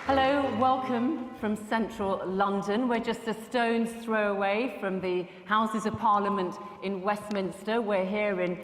Hello, welcome from central London. We're just a stone's throw away from the Houses of Parliament in Westminster. We're here in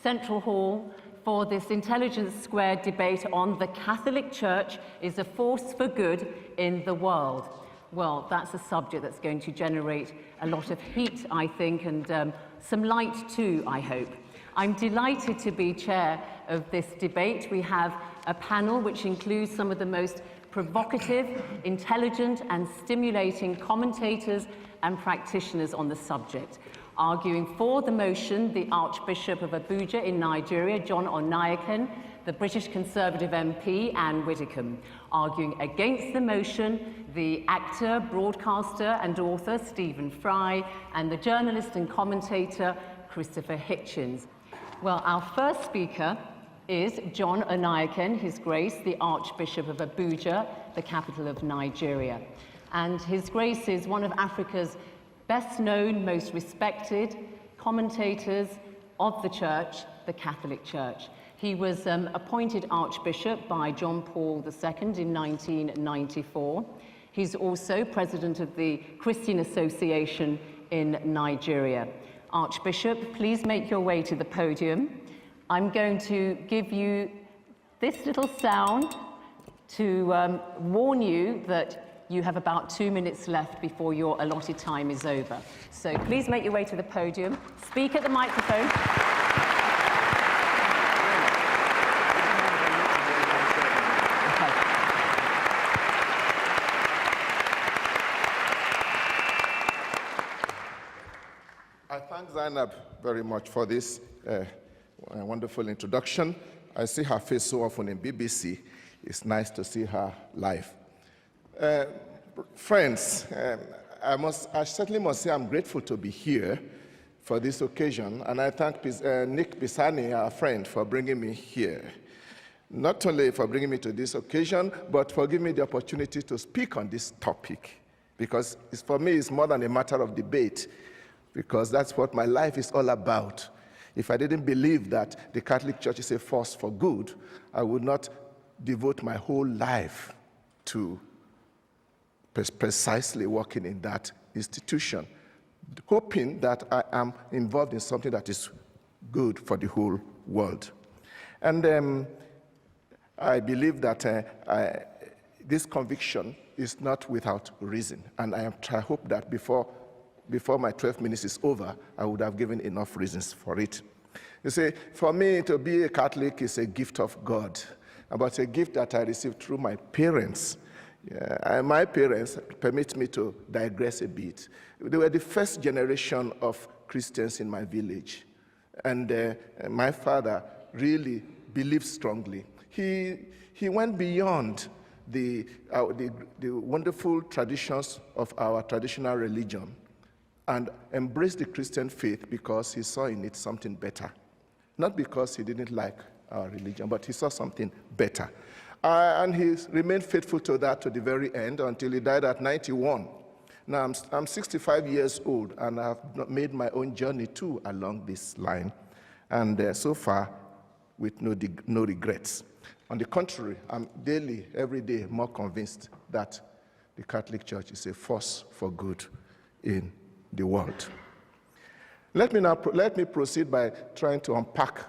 Central Hall for this Intelligence Squared debate on the Catholic Church is a force for good in the world. Well, that's a subject that's going to generate a lot of heat, I think, and some light too, I hope. I'm delighted to be chair of this debate. We have a panel which includes some of the most provocative, intelligent and stimulating commentators and practitioners on the subject. Arguing for the motion, the Archbishop of Abuja in Nigeria, John Onaiyekan, the British Conservative MP, Anne Widdecombe. Arguing against the motion, the actor, broadcaster and author, Stephen Fry, and the journalist and commentator, Christopher Hitchens. Well, our first speaker is John Onaiyekan, His Grace, the Archbishop of Abuja, the capital of Nigeria. And His Grace is one of Africa's best known, most respected commentators of the Church, the Catholic Church. He was appointed Archbishop by John Paul II in 1994. He's also president of the Christian Association in Nigeria. Archbishop, please make your way to the podium. I'm going to give you this little sound to warn you that you have about 2 minutes left before your allotted time is over. So please make your way to the podium. Speak at the microphone. I thank Zainab very much for this wonderful introduction. I see her face so often in BBC. It's nice to see her live. Friends, I certainly must say I'm grateful to be here for this occasion, and I thank Nick Pisani, our friend, for bringing me here. Not only for bringing me to this occasion, but for giving me the opportunity to speak on this topic, because for me it's more than a matter of debate, because that's what my life is all about. If I didn't believe that the Catholic Church is a force for good, I would not devote my whole life to precisely working in that institution, hoping that I am involved in something that is good for the whole world. And I believe that this conviction is not without reason, and I hope that before my 12 minutes is over, I would have given enough reasons for it. You see, for me, to be a Catholic is a gift of God, but a gift that I received through my parents. And my parents, permit me to digress a bit, they were the first generation of Christians in my village. And my father really believed strongly. He went beyond the wonderful traditions of our traditional religion and embraced the Christian faith because he saw in it something better. Not because he didn't like our religion, but he saw something better. And he remained faithful to that to the very end until he died at 91. Now I'm 65 years old, and I've made my own journey too along this line. And so far, with no regrets. On the contrary, I'm daily, every day, more convinced that the Catholic Church is a force for good in the world. Let me proceed by trying to unpack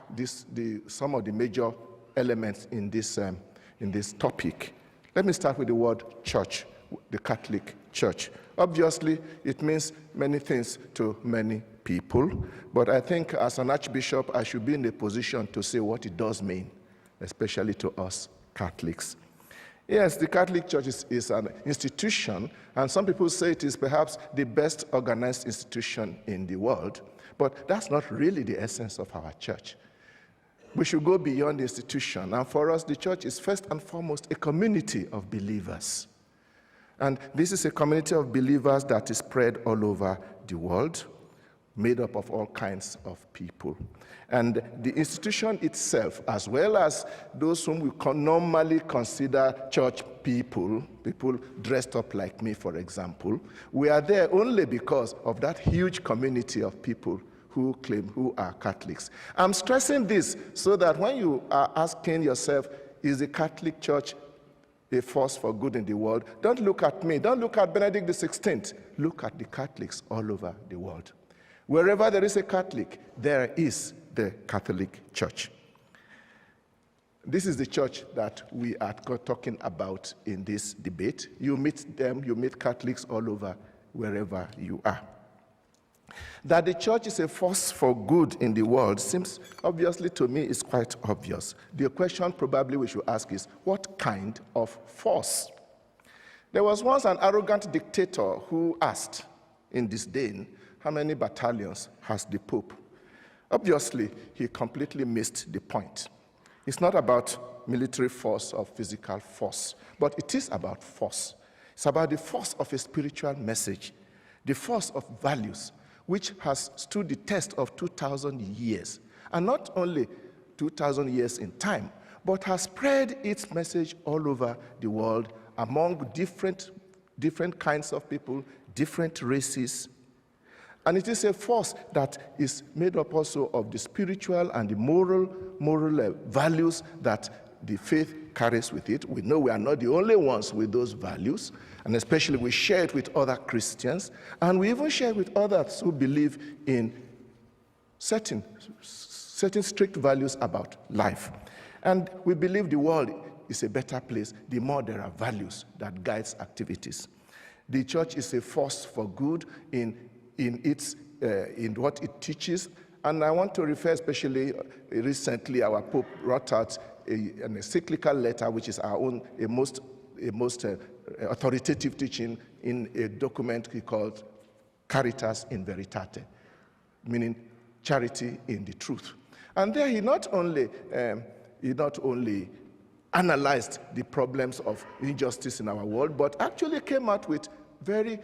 some of the major elements in this topic. Let me start with the word church, the Catholic Church. Obviously, it means many things to many people, but I think as an archbishop, I should be in a position to say what it does mean, especially to us Catholics. Yes, the Catholic Church is an institution, and some people say it is perhaps the best organized institution in the world, but that's not really the essence of our church. We should go beyond the institution, and for us, the church is first and foremost a community of believers. And this is a community of believers that is spread all over the world. made up of all kinds of people. And the institution itself, as well as those whom we normally consider church people, people dressed up like me, for example, we are there only because of that huge community of people who are Catholics. I'm stressing this so that when you are asking yourself, is the Catholic Church a force for good in the world? Don't look at me. Don't look at Benedict XVI. Look at the Catholics all over the world. Wherever there is a Catholic, there is the Catholic Church. This is the church that we are talking about in this debate. You meet them, you meet Catholics all over, wherever you are. That the church is a force for good in the world seems, obviously to me, is quite obvious. The question probably we should ask is, what kind of force? There was once an arrogant dictator who asked in disdain, how many battalions has the Pope? Obviously, he completely missed the point. It's not about military force or physical force, but it is about force. It's about the force of a spiritual message, the force of values, which has stood the test of 2,000 years. And not only 2,000 years in time, but has spread its message all over the world among different kinds of people, different races. And it is a force that is made up also of the spiritual and the moral values that the faith carries with it. We know we are not the only ones with those values, and especially we share it with other Christians, and we even share it with others who believe in certain strict values about life. And we believe the world is a better place the more there are values that guides activities. The church is a force for good in what it teaches. And I want to refer especially recently, our Pope wrote out an encyclical letter, which is our own, a most authoritative teaching in a document he called Caritas in Veritate, meaning charity in the truth. And there he not only analyzed the problems of injustice in our world, but actually came out with very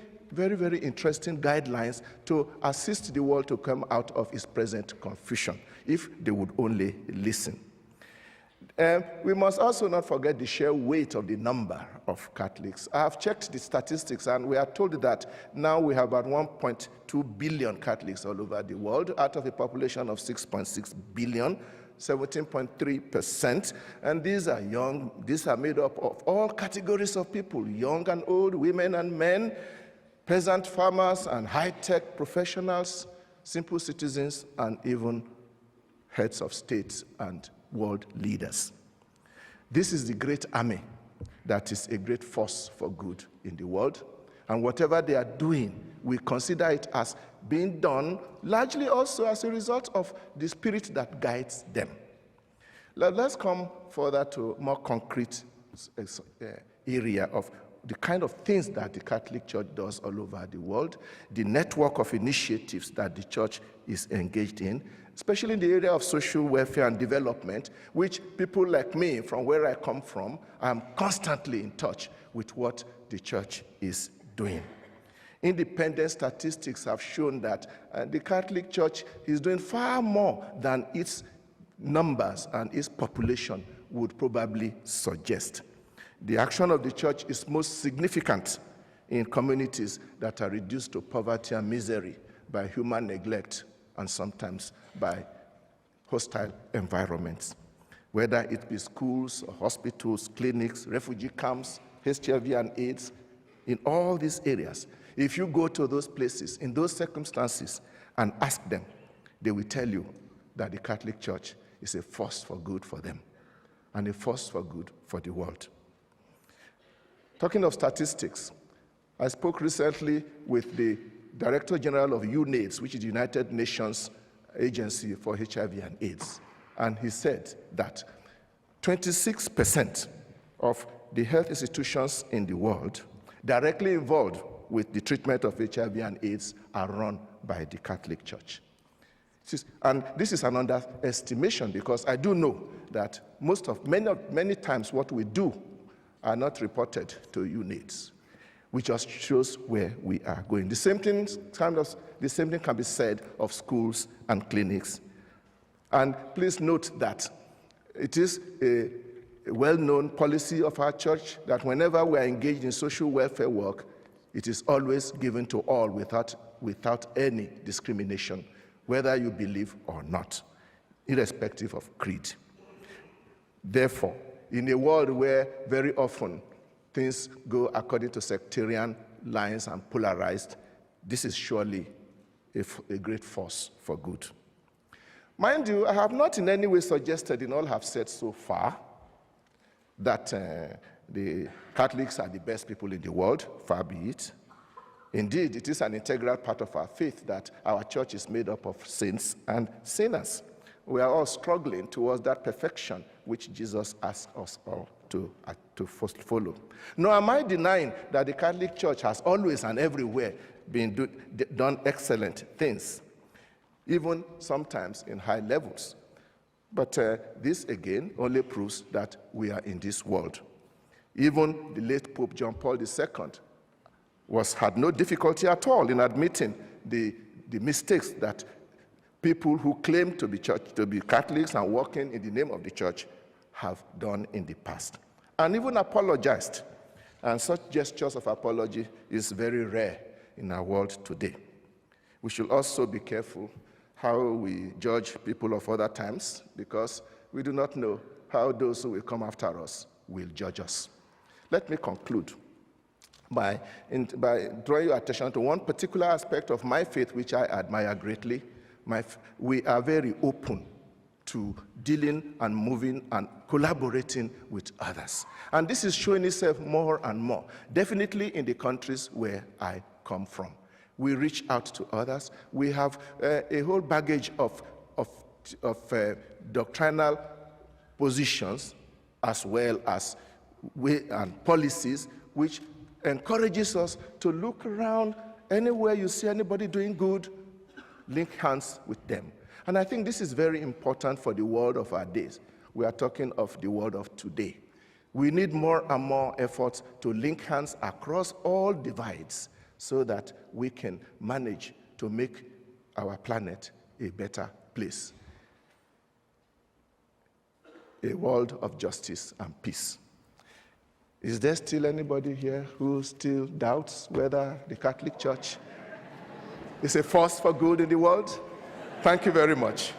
interesting guidelines to assist the world to come out of its present confusion, if they would only listen. We must also not forget the sheer weight of the number of Catholics. I have checked the statistics, and we are told that now we have about 1.2 billion Catholics all over the world, out of a population of 6.6 billion, 17.3%. And these are young, these are made up of all categories of people, young and old, women and men, peasant farmers and high-tech professionals, simple citizens, and even heads of states and world leaders. This is the great army that is a great force for good in the world. And whatever they are doing, we consider it as being done largely also as a result of the spirit that guides them. Let's come further to a more concrete area of the kind of things that the Catholic Church does all over the world, the network of initiatives that the Church is engaged in, especially in the area of social welfare and development, which people like me, from where I come from, I'm constantly in touch with what the Church is doing. Independent statistics have shown that the Catholic Church is doing far more than its numbers and its population would probably suggest. The action of the Church is most significant in communities that are reduced to poverty and misery by human neglect and sometimes by hostile environments, whether it be schools, or hospitals, clinics, refugee camps, HIV and AIDS. In all these areas, if you go to those places, in those circumstances, and ask them, they will tell you that the Catholic Church is a force for good for them and a force for good for the world. Talking of statistics, I spoke recently with the Director General of UNAIDS, which is the United Nations Agency for HIV and AIDS, and he said that 26% of the health institutions in the world directly involved with the treatment of HIV and AIDS are run by the Catholic Church. And this is an underestimation, because I do know that many times what we do are not reported to UNAIDS, which just shows where we are going. The same thing kind of The same thing can be said of schools and clinics. And please note that it is a well-known policy of our church that whenever we are engaged in social welfare work, it is always given to all without any discrimination, whether you believe or not, irrespective of creed. Therefore, in a world where very often things go according to sectarian lines and polarized, this is surely a great force for good. Mind you, I have not in any way suggested in all I've said so far that the Catholics are the best people in the world, far be it. Indeed, it is an integral part of our faith that our church is made up of saints and sinners. We are all struggling towards that perfection which Jesus asked us all to first follow. Nor am I denying that the Catholic Church has always and everywhere done excellent things, even sometimes in high levels. But this, again, only proves that we are in this world. Even the late Pope John Paul II had no difficulty at all in admitting the mistakes that people who claim to be Catholics and working in the name of the church have done in the past, and even apologized. And such gestures of apology is very rare in our world today. We should also be careful how we judge people of other times, because we do not know how those who will come after us will judge us. Let me conclude by drawing your attention to one particular aspect of my faith which I admire greatly. We are very open to dealing and moving and collaborating with others. And this is showing itself more and more, definitely in the countries where I come from. We reach out to others. We have a whole baggage of doctrinal positions as well as and policies which encourages us to look around. Anywhere you see anybody doing good, link hands with them. And I think this is very important for the world of our days. We are talking of the world of today. We need more and more efforts to link hands across all divides so that we can manage to make our planet a better place. A world of justice and peace. Is there still anybody here who still doubts whether the Catholic Church is a force for good in the world? Thank you very much.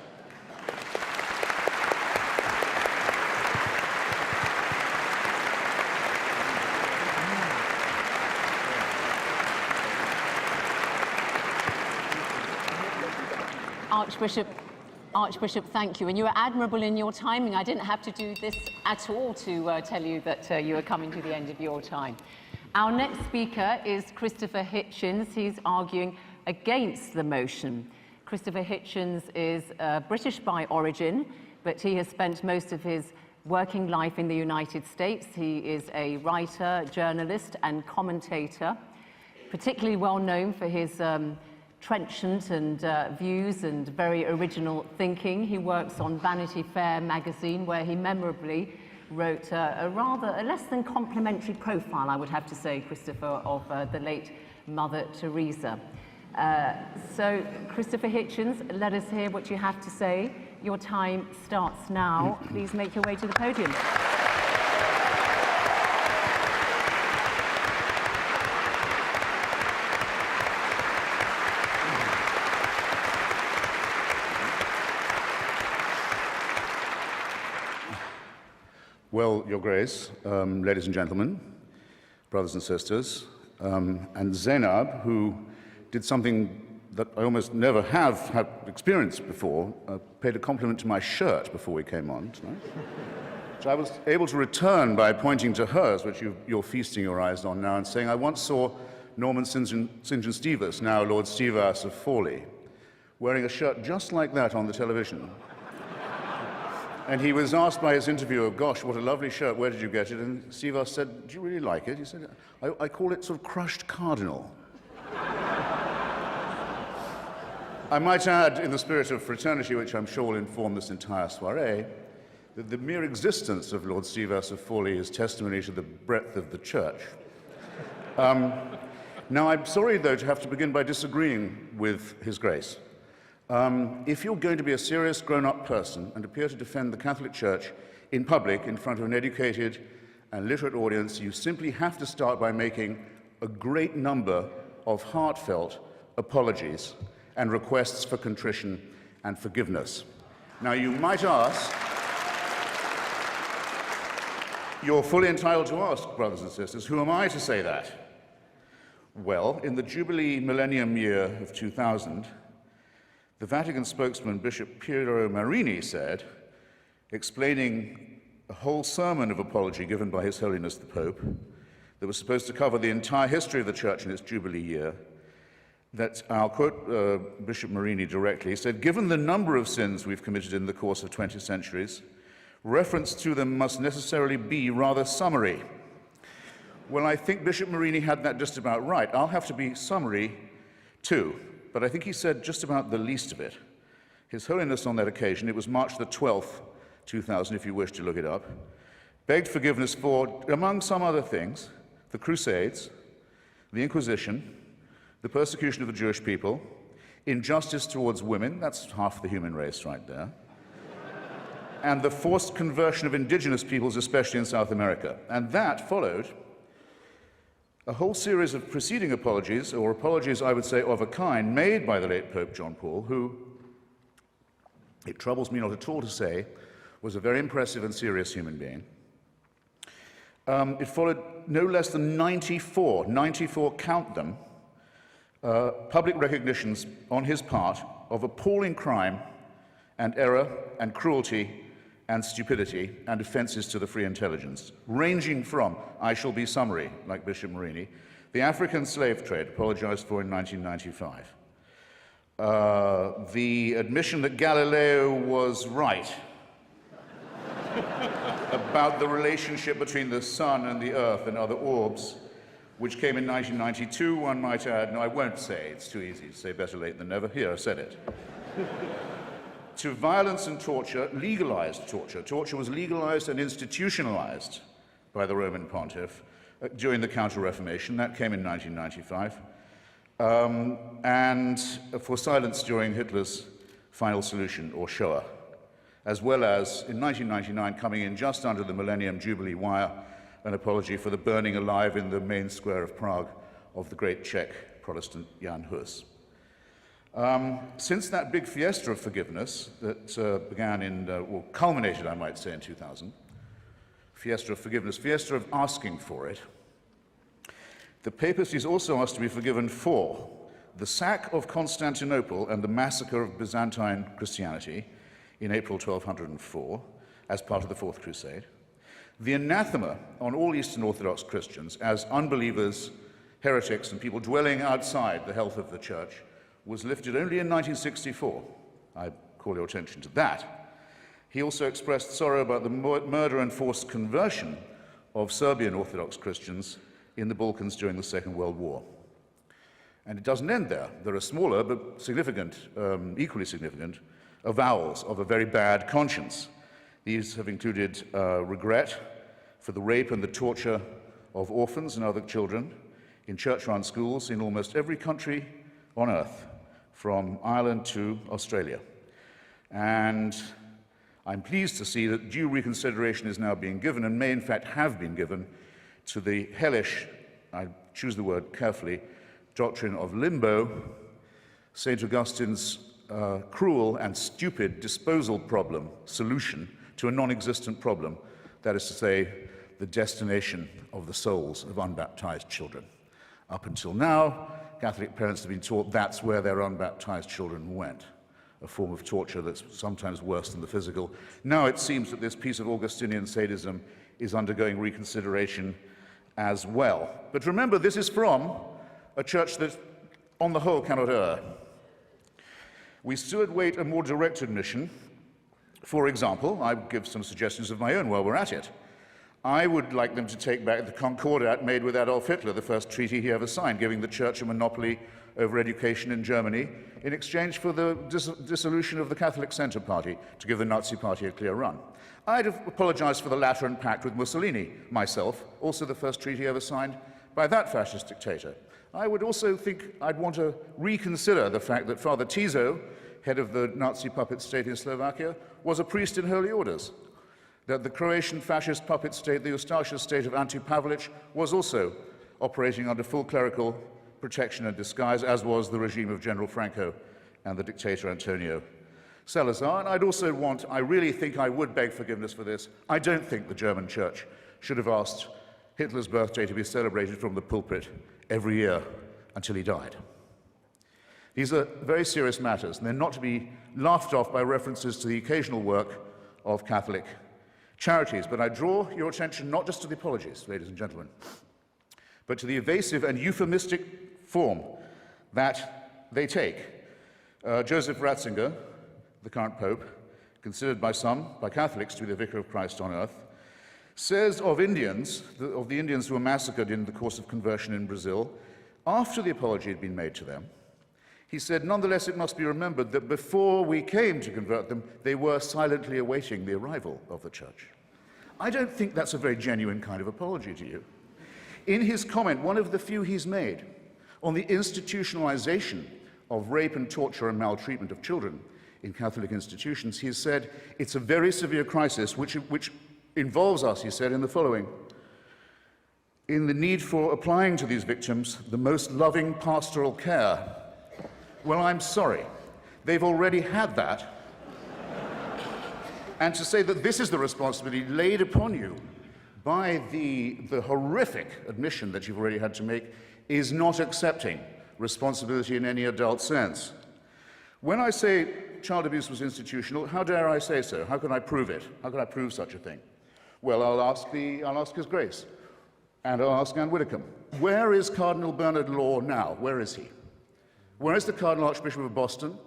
Archbishop, thank you. And you were admirable in your timing. I didn't have to do this at all to tell you that you were coming to the end of your time. Our next speaker is Christopher Hitchens. He's arguing against the motion. Christopher Hitchens is British by origin, but he has spent most of his working life in the United States. He is a writer, journalist, and commentator, particularly well known for his trenchant and views and very original thinking. He works on Vanity Fair magazine, where he memorably wrote a less than complimentary profile, I would have to say, Christopher, of the late Mother Teresa. So, Christopher Hitchens, let us hear what you have to say. Your time starts now. Please make your way to the podium. Well, Your Grace, ladies and gentlemen, brothers and sisters, and Zainab, who did something that I almost never have had experienced before, paid a compliment to my shirt before we came on tonight, which I was able to return by pointing to hers, which you're feasting your eyes on now, and saying, I once saw Norman St. John Stevas, now Lord Stevas of Fawley, wearing a shirt just like that on the television. And he was asked by his interviewer, gosh, what a lovely shirt, where did you get it? And Stevas said, do you really like it? He said, I call it sort of crushed cardinal. I might add, in the spirit of fraternity, which I'm sure will inform this entire soiree, that the mere existence of Lord Stevas of Fawley is testimony to the breadth of the church. Now, I'm sorry, though, to have to begin by disagreeing with His Grace. If you're going to be a serious grown-up person and appear to defend the Catholic Church in public in front of an educated and literate audience, you simply have to start by making a great number of heartfelt apologies and requests for contrition and forgiveness. Now, you might ask, you're fully entitled to ask, brothers and sisters, who am I to say that? Well, in the Jubilee Millennium Year of 2000, the Vatican spokesman, Bishop Piero Marini, said, explaining a whole sermon of apology given by His Holiness the Pope that was supposed to cover the entire history of the Church in its Jubilee year, that, I'll quote Bishop Marini directly, he said, "Given the number of sins we've committed in the course of 20 centuries, reference to them must necessarily be rather summary." Well, I think Bishop Marini had that just about right. I'll have to be summary too, but I think he said just about the least of it. His Holiness on that occasion, it was March the 12th, 2000, if you wish to look it up, begged forgiveness for, among some other things, the Crusades, the Inquisition, the persecution of the Jewish people, injustice towards women, that's half the human race right there, and the forced conversion of indigenous peoples, especially in South America. And that followed a whole series of preceding apologies, or apologies, I would say, of a kind, made by the late Pope John Paul, who, it troubles me not at all to say, was a very impressive and serious human being. It followed no less than 94, count them, public recognitions on his part of appalling crime and error and cruelty and stupidity and offences to the free intelligence, ranging from, I shall be summary, like Bishop Marini, the African slave trade, apologized for in 1995, the admission that Galileo was right about the relationship between the sun and the earth and other orbs, which came in 1992, one might add. No, I won't say, it's too easy to say better late than never. Here, I said it. To violence and torture, legalized torture. Torture was legalized and institutionalized by the Roman pontiff during the Counter-Reformation. That came in 1995. And for silence during Hitler's final solution, or Shoah, as well as, in 1999, coming in just under the Millennium Jubilee wire, an apology for the burning alive in the main square of Prague of the great Czech Protestant Jan Hus. Since that big fiesta of forgiveness that began in, or culminated, I might say, in 2000, fiesta of forgiveness, fiesta of asking for it, the papacy has also asked to be forgiven for the sack of Constantinople and the massacre of Byzantine Christianity in April 1204 as part of the Fourth Crusade, the anathema on all Eastern Orthodox Christians as unbelievers, heretics, and people dwelling outside the health of the Church was lifted only in 1964. I call your attention to that. He also expressed sorrow about the murder and forced conversion of Serbian Orthodox Christians in the Balkans during the Second World War. And it doesn't end there. There are smaller but significant, equally significant, avowals of a very bad conscience. These have included regret for the rape and the torture of orphans and other children in church-run schools in almost every country on earth, from Ireland to Australia. And I'm pleased to see that due reconsideration is now being given, and may in fact have been given, to the hellish, I choose the word carefully, doctrine of limbo, St. Augustine's cruel and stupid disposal problem solution to a non-existent problem, that is to say, the destination of the souls of unbaptized children. Up until now, Catholic parents have been taught that's where their unbaptized children went, a form of torture that's sometimes worse than the physical. Now it seems that this piece of Augustinian sadism is undergoing reconsideration as well. But remember, this is from a church that, on the whole, cannot err. We still await a more direct admission. For example, I give some suggestions of my own while we're at it. I would like them to take back the Concordat made with Adolf Hitler, the first treaty he ever signed, giving the Church a monopoly over education in Germany in exchange for the dissolution of the Catholic Centre Party to give the Nazi Party a clear run. I'd have apologized for the Lateran Pact with Mussolini, myself, also the first treaty ever signed by that fascist dictator. I would also think I'd want to reconsider the fact that Father Tiso, head of the Nazi puppet state in Slovakia, was a priest in holy orders, that the Croatian fascist puppet state, the Ustaša state of Ante Pavelic, was also operating under full clerical protection and disguise, as was the regime of General Franco and the dictator Antonio Salazar. And I really think I would beg forgiveness for this. I don't think the German church should have asked Hitler's birthday to be celebrated from the pulpit every year until he died. These are very serious matters, and they're not to be laughed off by references to the occasional work of Catholic charities. But I draw your attention not just to the apologies, ladies and gentlemen, but to the evasive and euphemistic form that they take. Joseph Ratzinger, the current Pope, considered by some, by Catholics, to be the Vicar of Christ on earth, says of the Indians who were massacred in the course of conversion in Brazil, after the apology had been made to them, he said, nonetheless, it must be remembered that before we came to convert them, they were silently awaiting the arrival of the church. I don't think that's a very genuine kind of apology to you. In his comment, one of the few he's made on the institutionalization of rape and torture and maltreatment of children in Catholic institutions, he has said, it's a very severe crisis which involves us, he said, in the following: in the need for applying to these victims the most loving pastoral care. Well, I'm sorry, they've already had that. And to say that this is the responsibility laid upon you by the horrific admission that you've already had to make is not accepting responsibility in any adult sense. When I say child abuse was institutional, how dare I say so? How can I prove it? How can I prove such a thing? Well, I'll ask His Grace, and I'll ask Anne Widdecombe. Where is Cardinal Bernard Law now? Where is he? Where is the Cardinal Archbishop of Boston,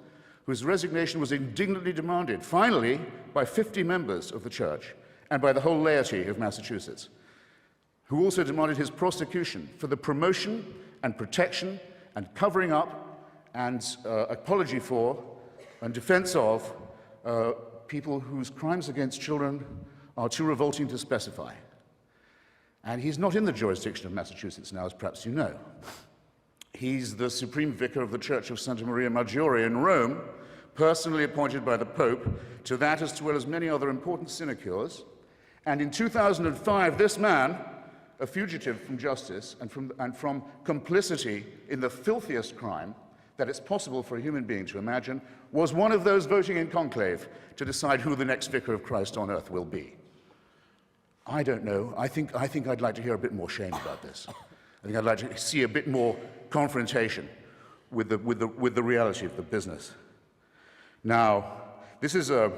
whose resignation was indignantly demanded, finally, by 50 members of the Church and by the whole laity of Massachusetts, who also demanded his prosecution for the promotion and protection and covering up and apology for and defense of people whose crimes against children are too revolting to specify. And he's not in the jurisdiction of Massachusetts now, as perhaps you know. He's the Supreme Vicar of the Church of Santa Maria Maggiore in Rome, personally appointed by the Pope to that as well as many other important sinecures. And in 2005, this man, a fugitive from justice and from complicity in the filthiest crime that it's possible for a human being to imagine, was one of those voting in conclave to decide who the next Vicar of Christ on earth will be. I don't know. I think I'd like to hear a bit more shame about this. I think I'd like to see a bit more confrontation with the reality of the business. Now, this is a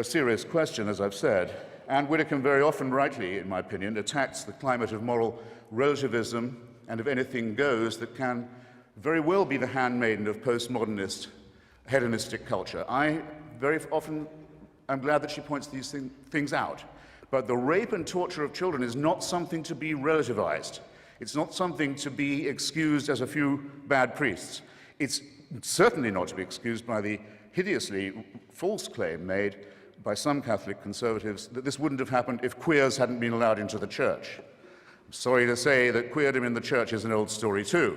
serious question, as I've said. Anne Widdecombe very often, rightly, in my opinion, attacks the climate of moral relativism and of anything goes that can very well be the handmaiden of postmodernist, hedonistic culture. I very often am glad that she points these things out. But the rape and torture of children is not something to be relativized. It's not something to be excused as a few bad priests. It's certainly not to be excused by the hideously false claim made by some Catholic conservatives that this wouldn't have happened if queers hadn't been allowed into the church. I'm sorry to say that queerdom in the church is an old story too.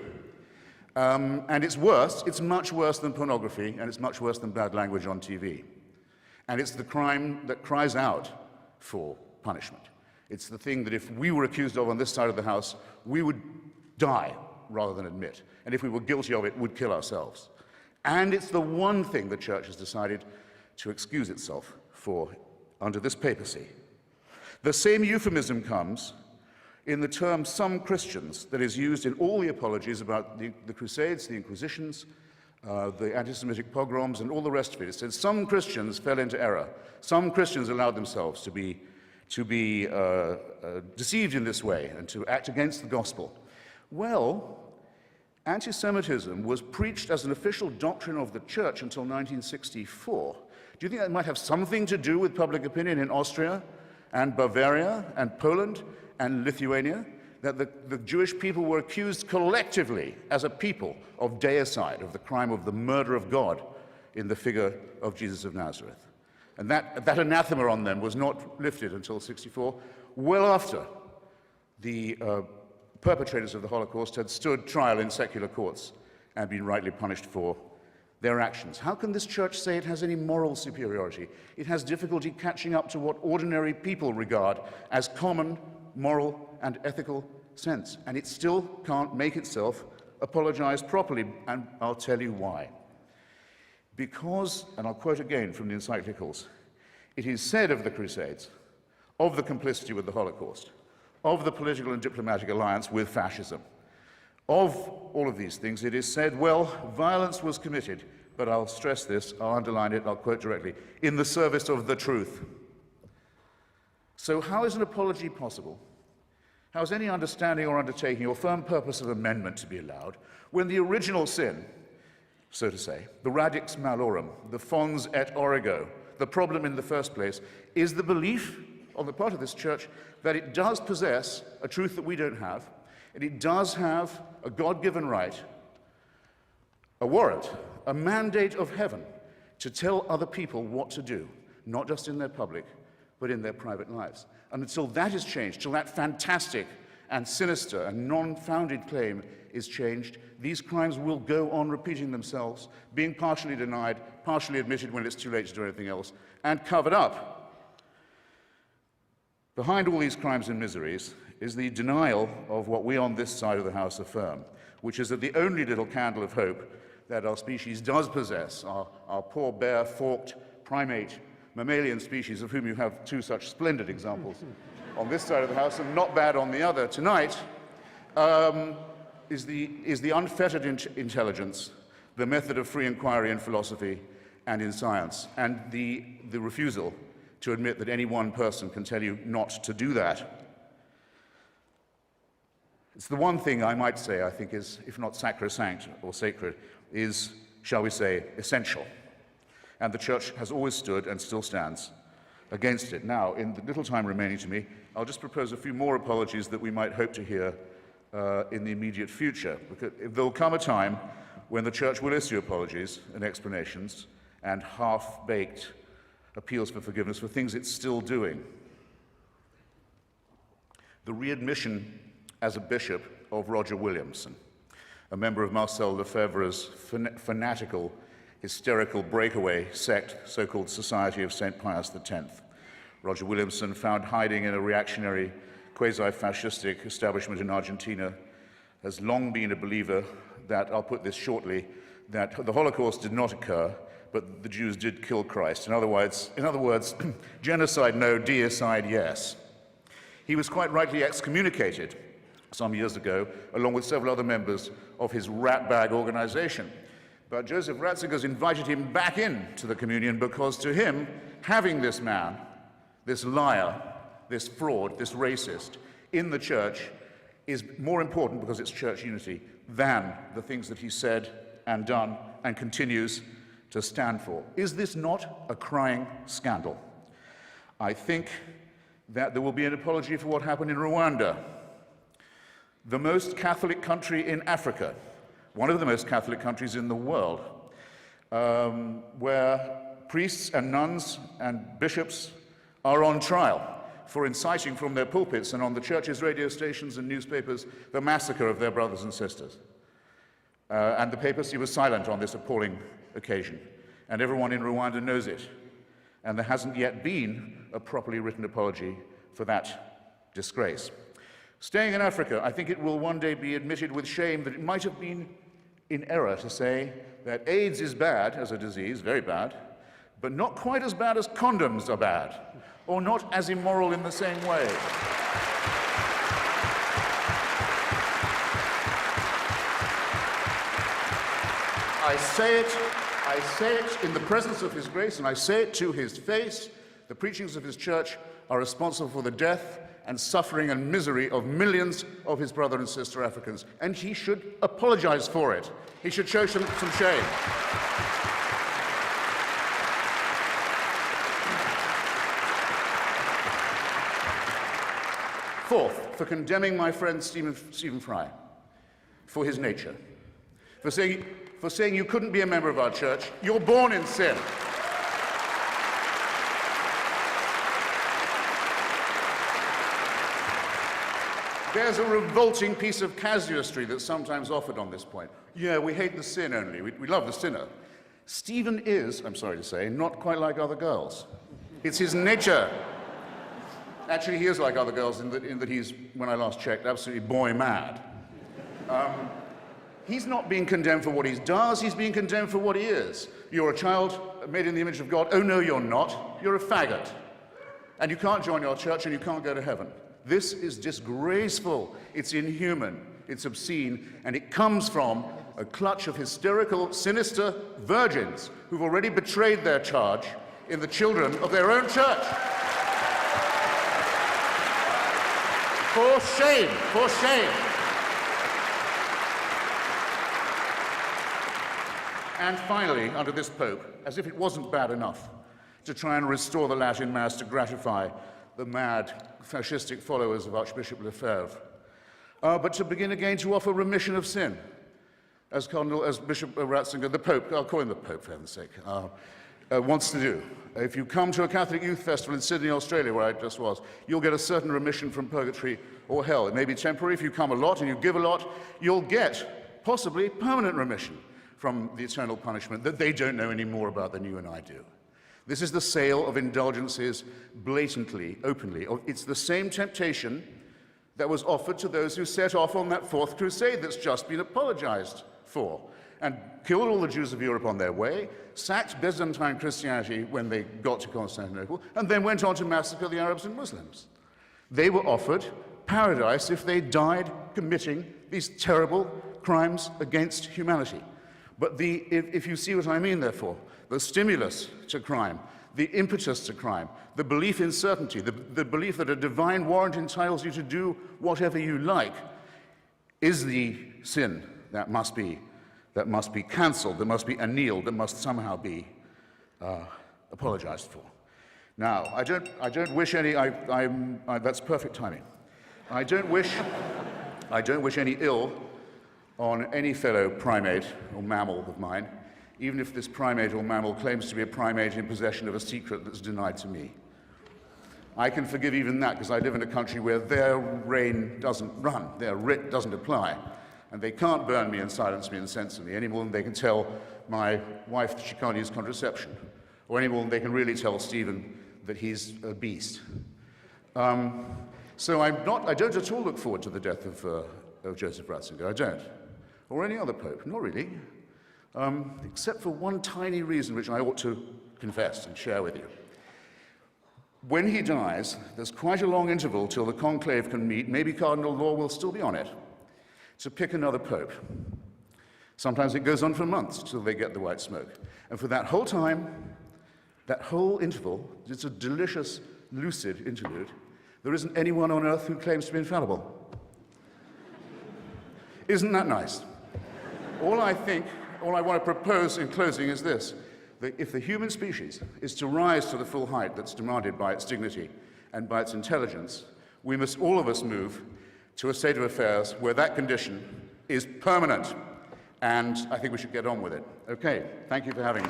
And it's worse, it's much worse than pornography, and it's much worse than bad language on TV. And it's the crime that cries out for punishment. It's the thing that if we were accused of on this side of the house, we would die rather than admit. And if we were guilty of it, would kill ourselves. And it's the one thing the church has decided to excuse itself for under this papacy. The same euphemism comes in the term some Christians that is used in all the apologies about the Crusades, the Inquisitions, the anti-Semitic pogroms, and all the rest of it. It says some Christians fell into error. Some Christians allowed themselves to be deceived in this way and to act against the gospel. Well, anti-Semitism was preached as an official doctrine of the church until 1964. Do you think that might have something to do with public opinion in Austria and Bavaria and Poland and Lithuania? That the Jewish people were accused collectively as a people of deicide, of the crime of the murder of God in the figure of Jesus of Nazareth. And that anathema on them was not lifted until 64, well after the perpetrators of the Holocaust had stood trial in secular courts and been rightly punished for their actions. How can this church say it has any moral superiority? It has difficulty catching up to what ordinary people regard as common moral and ethical sense, and it still can't make itself apologize properly, and I'll tell you why. Because, and I'll quote again from the encyclicals, it is said of the Crusades, of the complicity with the Holocaust, of the political and diplomatic alliance with fascism, of all of these things, it is said, well, violence was committed, but I'll stress this, I'll underline it, I'll quote directly, in the service of the truth. So how is an apology possible? How is any understanding or undertaking or firm purpose of amendment to be allowed when the original sin, so to say, the radix malorum, the fons et origo, the problem in the first place, is the belief on the part of this church that it does possess a truth that we don't have, and it does have a God-given right, a warrant, a mandate of heaven to tell other people what to do, not just in their public, but in their private lives. And until that is changed, till that fantastic and sinister and non-founded claim is changed, these crimes will go on repeating themselves, being partially denied, partially admitted when it's too late to do anything else, and covered up. Behind all these crimes and miseries is the denial of what we on this side of the House affirm, which is that the only little candle of hope that our species does possess, our poor, bare, forked, primate, mammalian species, of whom you have two such splendid examples on this side of the House and not bad on the other tonight, is the unfettered intelligence, the method of free inquiry in philosophy and in science, and the refusal to admit that any one person can tell you not to do that. It's the one thing I might say, I think, is, if not sacrosanct or sacred, is, shall we say, essential. And the Church has always stood and still stands against it. Now, in the little time remaining to me, I'll just propose a few more apologies that we might hope to hear in the immediate future. Because there'll come a time when the Church will issue apologies and explanations and half-baked appeals for forgiveness for things it's still doing. The readmission as a bishop of Roger Williamson, a member of Marcel Lefebvre's fanatical, hysterical breakaway sect, so-called Society of St. Pius X. Roger Williamson, found hiding in a reactionary, quasi-fascistic establishment in Argentina, has long been a believer that, I'll put this shortly, that the Holocaust did not occur, but the Jews did kill Christ. In other words, genocide no, deicide yes. He was quite rightly excommunicated some years ago, along with several other members of his ratbag organization. But Joseph Ratzinger's invited him back into the communion because to him, having this man, this liar, this fraud, this racist in the church is more important because it's church unity than the things that he said and done and continues to stand for. Is this not a crying scandal? I think that there will be an apology for what happened in Rwanda, the most Catholic country in Africa, one of the most Catholic countries in the world, where priests and nuns and bishops are on trial for inciting from their pulpits and on the church's radio stations and newspapers the massacre of their brothers and sisters. And the papacy was silent on this appalling occasion, and everyone in Rwanda knows it. And there hasn't yet been a properly written apology for that disgrace. Staying in Africa, I think it will one day be admitted with shame that it might have been in error to say that AIDS is bad as a disease, very bad, but not quite as bad as condoms are bad, or not as immoral in the same way. I say it in the presence of His grace, and I say it to His face. The preachings of His church are responsible for the death and suffering and misery of millions of his brother and sister Africans, and he should apologize for it. He should show some shame. Fourth, for condemning my friend Stephen Fry for his nature, for saying you couldn't be a member of our church, you're born in sin. There's a revolting piece of casuistry that's sometimes offered on this point. Yeah, we hate the sin only. We love the sinner. Stephen is, I'm sorry to say, not quite like other girls. It's his nature. Actually, he is like other girls in that he's, when I last checked, absolutely boy mad. He's not being condemned for what he does, he's being condemned for what he is. You're a child made in the image of God. Oh, no, you're not. You're a faggot. And you can't join your church and you can't go to heaven. This is disgraceful. It's inhuman. It's obscene. And it comes from a clutch of hysterical, sinister virgins who've already betrayed their charge in the children of their own church. For shame, for shame. And finally, under this Pope, as if it wasn't bad enough to try and restore the Latin Mass to gratify the mad fascistic followers of Archbishop Lefebvre, but to begin again to offer remission of sin, as Bishop Ratzinger, the Pope, I'll call him the Pope for heaven's sake, wants to do. If you come to a Catholic youth festival in Sydney, Australia, where I just was, you'll get a certain remission from purgatory or hell. It may be temporary. If you come a lot and you give a lot, you'll get possibly permanent remission from the eternal punishment that they don't know any more about than you and I do. This is the sale of indulgences blatantly, openly. It's the same temptation that was offered to those who set off on that Fourth Crusade that's just been apologized for, and killed all the Jews of Europe on their way, sacked Byzantine Christianity when they got to Constantinople, and then went on to massacre the Arabs and Muslims. They were offered paradise if they died committing these terrible crimes against humanity. But if you see what I mean, therefore, the stimulus to crime, the impetus to crime, the belief in certainty, the belief that a divine warrant entitles you to do whatever you like, is the sin that must be cancelled, that must be annealed, that must somehow be apologized for. Now, I don't wish any. That's perfect timing. I don't wish any ill on any fellow primate or mammal of mine, even if this primate or mammal claims to be a primate in possession of a secret that's denied to me. I can forgive even that because I live in a country where their reign doesn't run, their writ doesn't apply, and they can't burn me and silence me and censor me any more than they can tell my wife that she can't use contraception, or any more than they can really tell Stephen that he's a beast. So I don't at all look forward to the death of Joseph Ratzinger. I don't. Or any other pope, not really. Except for one tiny reason which I ought to confess and share with you. When he dies, there's quite a long interval till the conclave can meet, maybe Cardinal Law will still be on it, to pick another pope. Sometimes it goes on for months till they get the white smoke. And for that whole time, that whole interval, it's a delicious, lucid interlude, there isn't anyone on earth who claims to be infallible. Isn't that nice? All I want to propose in closing is this, that if the human species is to rise to the full height that's demanded by its dignity and by its intelligence, we must all of us move to a state of affairs where that condition is permanent. And I think we should get on with it. Okay, thank you for having me.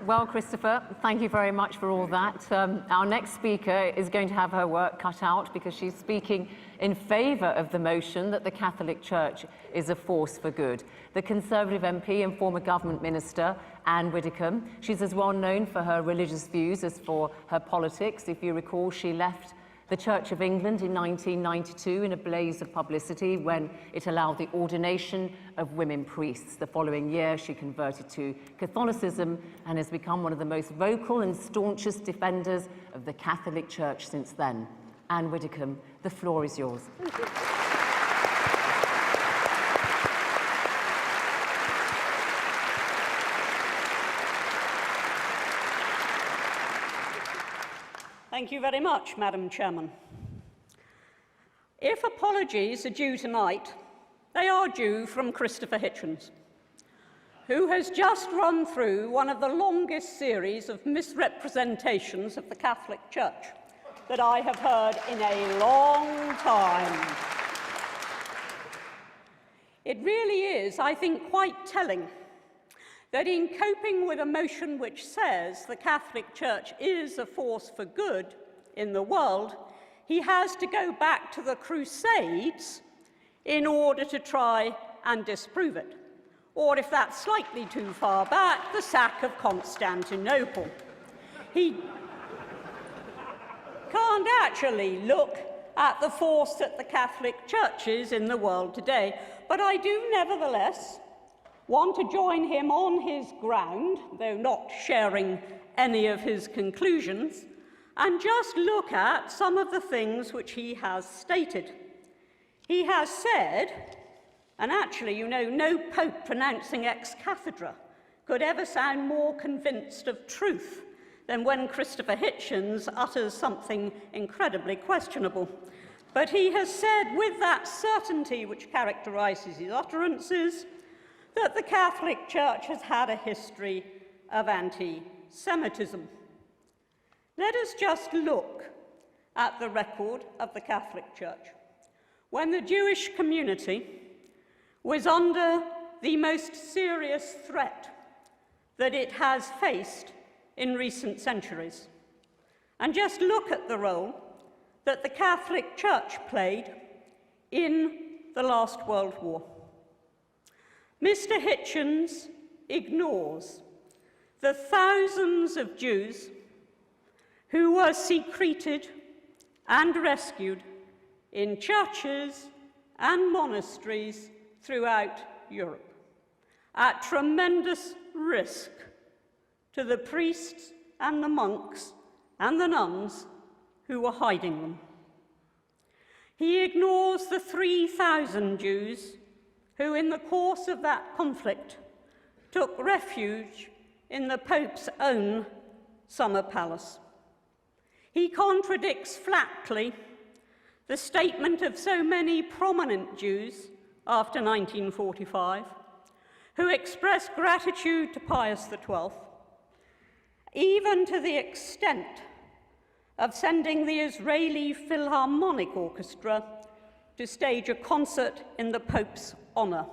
Well, Christopher, thank you very much for all that. Our next speaker is going to have her work cut out because she's speaking in favour of the motion that the Catholic Church is a force for good. The Conservative MP and former government minister, Anne Widdecombe, she's as well known for her religious views as for her politics. If you recall, she left the Church of England in 1992 in a blaze of publicity when it allowed the ordination of women priests. The following year, she converted to Catholicism and has become one of the most vocal and staunchest defenders of the Catholic Church since then. Anne Widdecombe, the floor is yours. Thank you. Thank you very much, Madam Chairman. If apologies are due tonight, they are due from Christopher Hitchens. who has just run through one of the longest series of misrepresentations of the Catholic Church that I have heard in a long time. It really is, I think, quite telling that in coping with a motion which says the Catholic Church is a force for good in the world, he has to go back to the Crusades in order to try and disprove it. Or, if that's slightly too far back, the sack of Constantinople. He can't actually look at the force that the Catholic Church is in the world today, but I do nevertheless want to join him on his ground, though not sharing any of his conclusions, and just look at some of the things which he has stated. He has said, and actually, you know, no pope pronouncing ex cathedra could ever sound more convinced of truth than when Christopher Hitchens utters something incredibly questionable. But he has said, with that certainty which characterizes his utterances, that the Catholic Church has had a history of anti-Semitism. Let us just look at the record of the Catholic Church. When the Jewish community was under the most serious threat that it has faced in recent centuries. And just look at the role that the Catholic Church played in the last World War. Mr. Hitchens ignores the thousands of Jews who were secreted and rescued in churches and monasteries throughout Europe, at tremendous risk to the priests and the monks and the nuns who were hiding them. He ignores the 3,000 Jews who, in the course of that conflict, took refuge in the Pope's own summer palace. He contradicts flatly the statement of so many prominent Jews after 1945, who expressed gratitude to Pius XII, even to the extent of sending the Israeli Philharmonic Orchestra to stage a concert in the Pope's honor.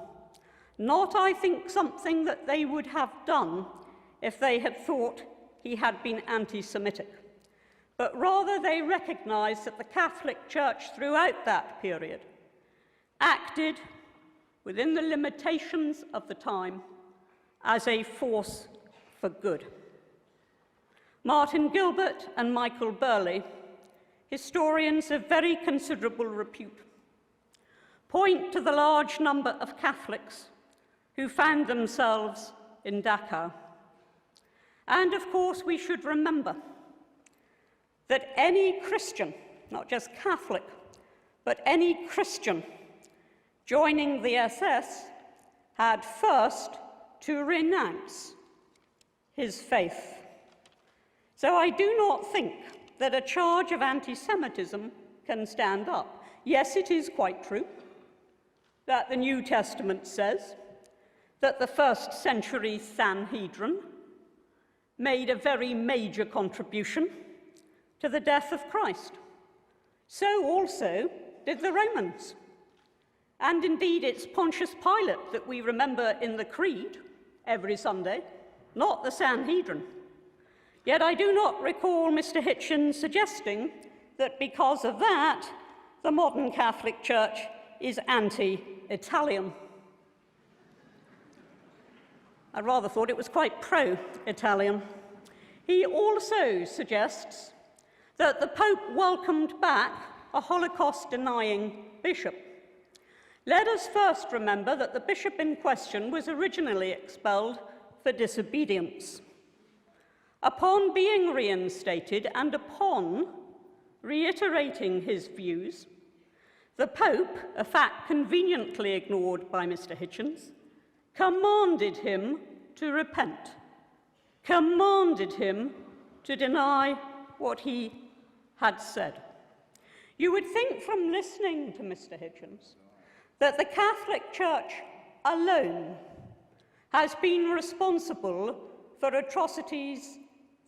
Not, I think, something that they would have done if they had thought he had been anti-Semitic, but rather they recognized that the Catholic Church throughout that period acted within the limitations of the time as a force for good. Martin Gilbert and Michael Burley, historians of very considerable repute, point to the large number of Catholics who found themselves in Dachau. And of course, we should remember that any Christian, not just Catholic, but any Christian joining the SS had first to renounce his faith. So I do not think that a charge of anti-Semitism can stand up. Yes, it is quite true that the New Testament says that the first century Sanhedrin made a very major contribution to the death of Christ. So also did the Romans. And indeed, it's Pontius Pilate that we remember in the Creed every Sunday, not the Sanhedrin. Yet I do not recall Mr. Hitchens suggesting that because of that, the modern Catholic Church is anti-Italian. I rather thought it was quite pro-Italian. He also suggests that the Pope welcomed back a Holocaust-denying bishop. Let us first remember that the bishop in question was originally expelled for disobedience. Upon being reinstated and upon reiterating his views, the Pope, a fact conveniently ignored by Mr. Hitchens, commanded him to repent, commanded him to deny what he had said. You would think from listening to Mr. Hitchens that the Catholic Church alone has been responsible for atrocities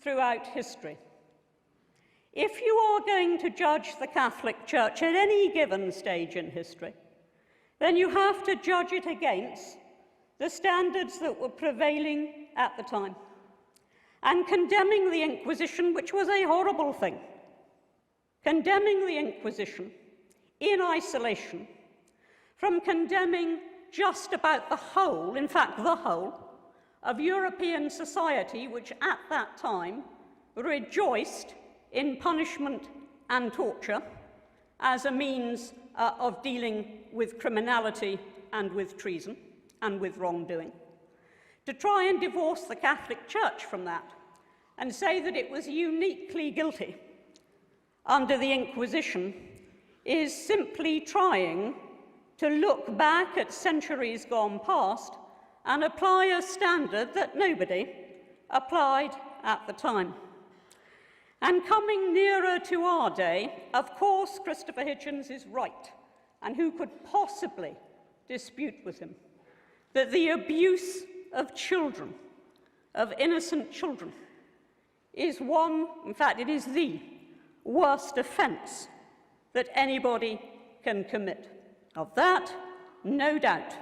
throughout history. If you are going to judge the Catholic Church at any given stage in history, then you have to judge it against the standards that were prevailing at the time. And condemning the Inquisition, which was a horrible thing, condemning the Inquisition in isolation from condemning just about the whole, in fact the whole, of European society, which at that time rejoiced in punishment and torture as a means of dealing with criminality and with treason and with wrongdoing. To try and divorce the Catholic Church from that and say that it was uniquely guilty under the Inquisition is simply trying to look back at centuries gone past and apply a standard that nobody applied at the time. And coming nearer to our day, of course, Christopher Hitchens is right, and who could possibly dispute with him, that the abuse of children, of innocent children, is one, in fact, it is the worst offence that anybody can commit. Of that, no doubt.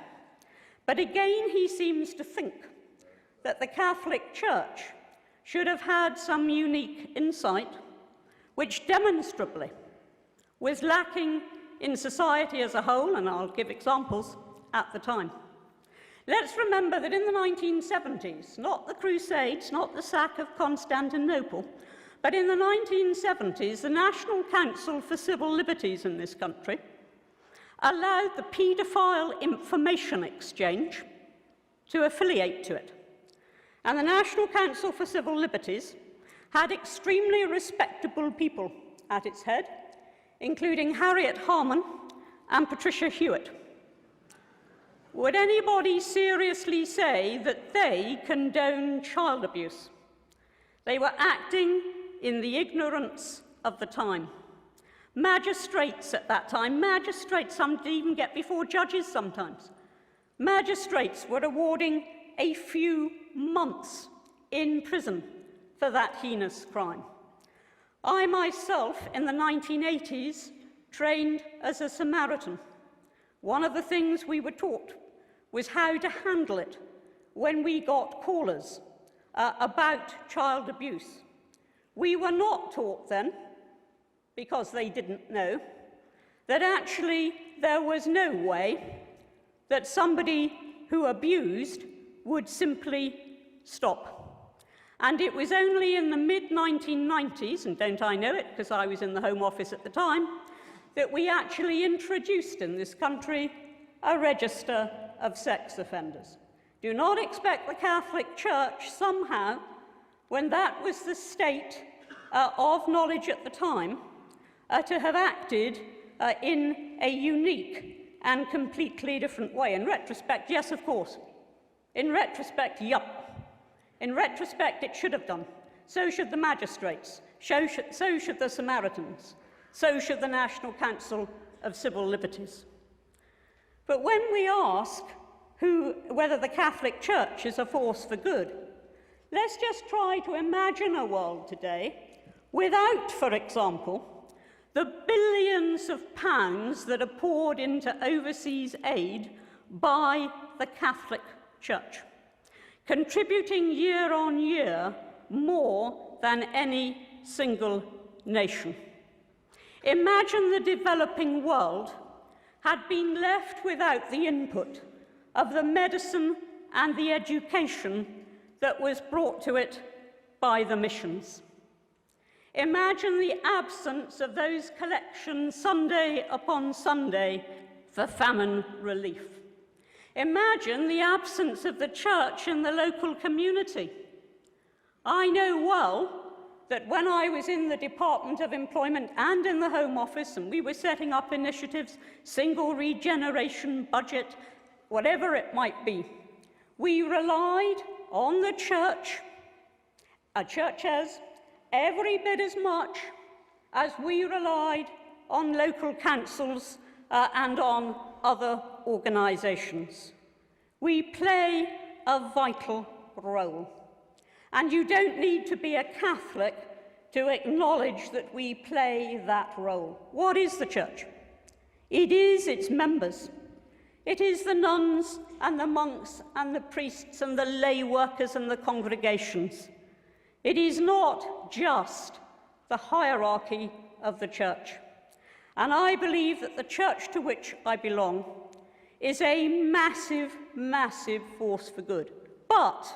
But again, he seems to think that the Catholic Church should have had some unique insight, which demonstrably was lacking in society as a whole, and I'll give examples, at the time. Let's remember that in the 1970s, not the Crusades, not the sack of Constantinople, but in the 1970s, the National Council for Civil Liberties in this country allowed the paedophile information exchange to affiliate to it. And the National Council for Civil Liberties had extremely respectable people at its head, including Harriet Harman and Patricia Hewitt. Would anybody seriously say that they condone child abuse? They were acting in the ignorance of the time. Magistrates at that time, magistrates, some didn't even get before judges sometimes, magistrates were awarding a few months in prison for that heinous crime. I myself, in the 1980s, trained as a Samaritan. One of the things we were taught was how to handle it when we got callers about child abuse. We were not taught then, because they didn't know, that actually there was no way that somebody who abused would simply stop. And it was only in the mid-1990s, and don't I know it because I was in the Home Office at the time, that we actually introduced in this country a register of sex offenders. Do not expect the Catholic Church somehow, when that was the state of knowledge at the time, to have acted in a unique and completely different way. In retrospect, yes, of course. In retrospect, yup. In retrospect, it should have done. So should the magistrates. So should the Samaritans. So should the National Council of Civil Liberties. But when we ask whether the Catholic Church is a force for good, let's just try to imagine a world today without, for example, the billions of pounds that are poured into overseas aid by the Catholic Church, contributing year on year more than any single nation. Imagine the developing world had been left without the input of the medicine and the education that was brought to it by the missions. Imagine the absence of those collections Sunday upon Sunday for famine relief. Imagine the absence of the church in the local community. I know well that when I was in the Department of Employment and in the Home Office, and we were setting up initiatives, single regeneration budget, whatever it might be, we relied on the church, churches, every bit as much as we relied on local councils and on other organisations. We play a vital role. And you don't need to be a Catholic to acknowledge that we play that role. What is the Church? It is its members. It is the nuns and the monks and the priests and the lay workers and the congregations. It is not just the hierarchy of the Church. And I believe that the Church to which I belong is a massive, massive force for good. But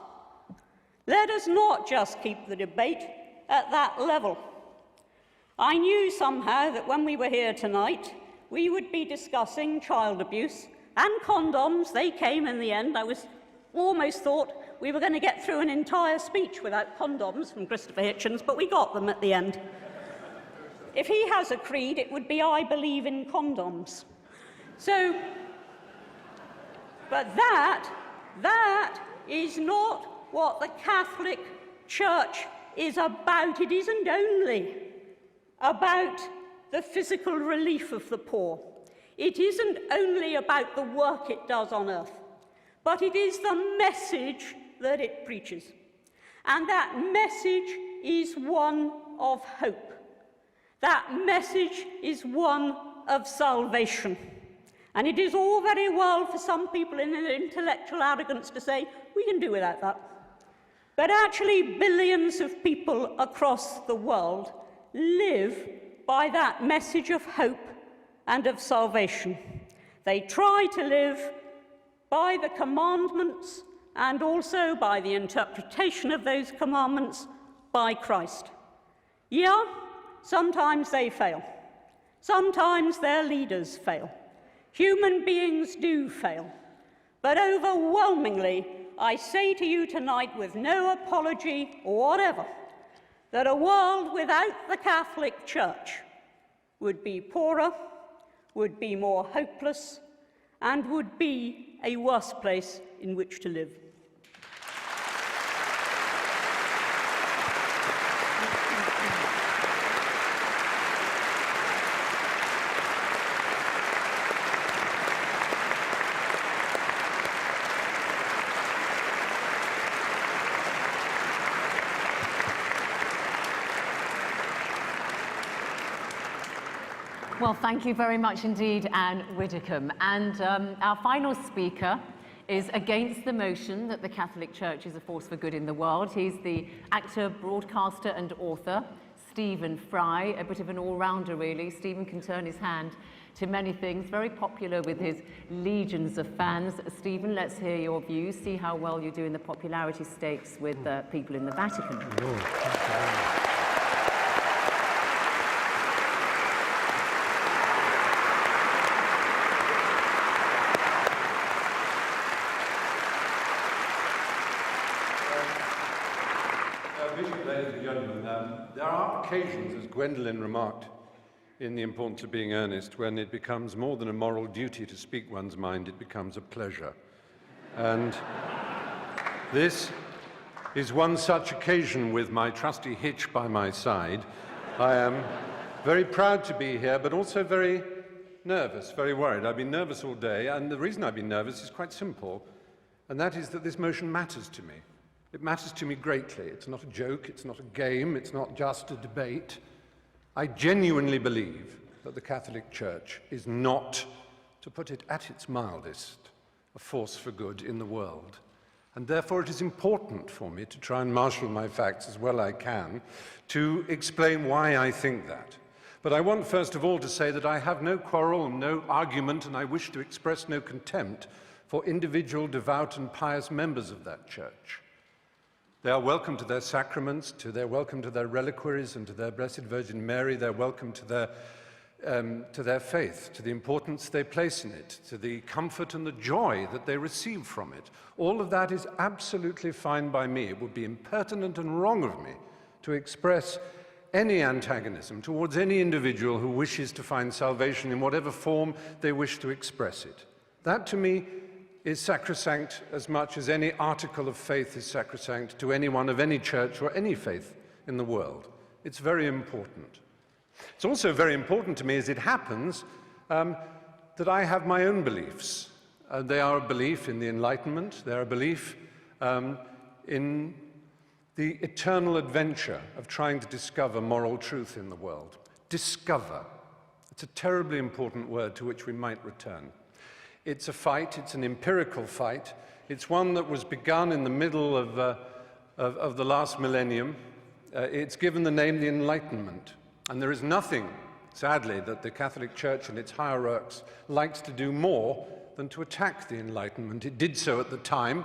let us not just keep the debate at that level. I knew somehow that when we were here tonight, we would be discussing child abuse and condoms. They came in the end. I almost thought we were going to get through an entire speech without condoms from Christopher Hitchens, but we got them at the end. If he has a creed, it would be, I believe in condoms. So, but that is not what the Catholic Church is about. It isn't only about the physical relief of the poor. It isn't only about the work it does on earth, but it is the message that it preaches. And that message is one of hope. That message is one of salvation. And it is all very well for some people in their intellectual arrogance to say, we can do without that. But actually, billions of people across the world live by that message of hope and of salvation. They try to live by the commandments and also by the interpretation of those commandments by Christ. Yeah, sometimes they fail. Sometimes their leaders fail. Human beings do fail. But overwhelmingly, I say to you tonight with no apology or whatever, that a world without the Catholic Church would be poorer, would be more hopeless, and would be a worse place in which to live. Well, thank you very much indeed, Anne Widdecombe. And our final speaker is against the motion that the Catholic Church is a force for good in the world. He's the actor, broadcaster and author, Stephen Fry, a bit of an all-rounder really. Stephen can turn his hand to many things, very popular with his legions of fans. Stephen, let's hear your views, see how well you do in the popularity stakes with people in the Vatican. Ladies and gentlemen, there are occasions, as Gwendolen remarked, in The Importance of Being Earnest, when it becomes more than a moral duty to speak one's mind, it becomes a pleasure. And this is one such occasion with my trusty Hitch by my side. I am very proud to be here, but also very nervous, very worried. I've been nervous all day, and the reason I've been nervous is quite simple, and that is that this motion matters to me. It matters to me greatly. It's not a joke, it's not a game, it's not just a debate. I genuinely believe that the Catholic Church is not, to put it at its mildest, a force for good in the world. And therefore it is important for me to try and marshal my facts as well I can to explain why I think that. But I want first of all to say that I have no quarrel, no argument, and I wish to express no contempt for individual devout and pious members of that church. They are welcome to their sacraments, they're welcome to their reliquaries and to their Blessed Virgin Mary. They're welcome to their faith, to the importance they place in it, to the comfort and the joy that they receive from it. All of that is absolutely fine by me. It would be impertinent and wrong of me to express any antagonism towards any individual who wishes to find salvation in whatever form they wish to express it. That, to me, is sacrosanct as much as any article of faith is sacrosanct to anyone of any church or any faith in the world. It's very important. It's also very important to me, as it happens, that I have my own beliefs. They are a belief in the Enlightenment. They are a belief in the eternal adventure of trying to discover moral truth in the world. Discover. It's a terribly important word to which we might return. It's a fight, it's an empirical fight. It's one that was begun in the middle of the last millennium. It's given the name the Enlightenment. And there is nothing, sadly, that the Catholic Church and its hierarchs likes to do more than to attack the Enlightenment. It did so at the time.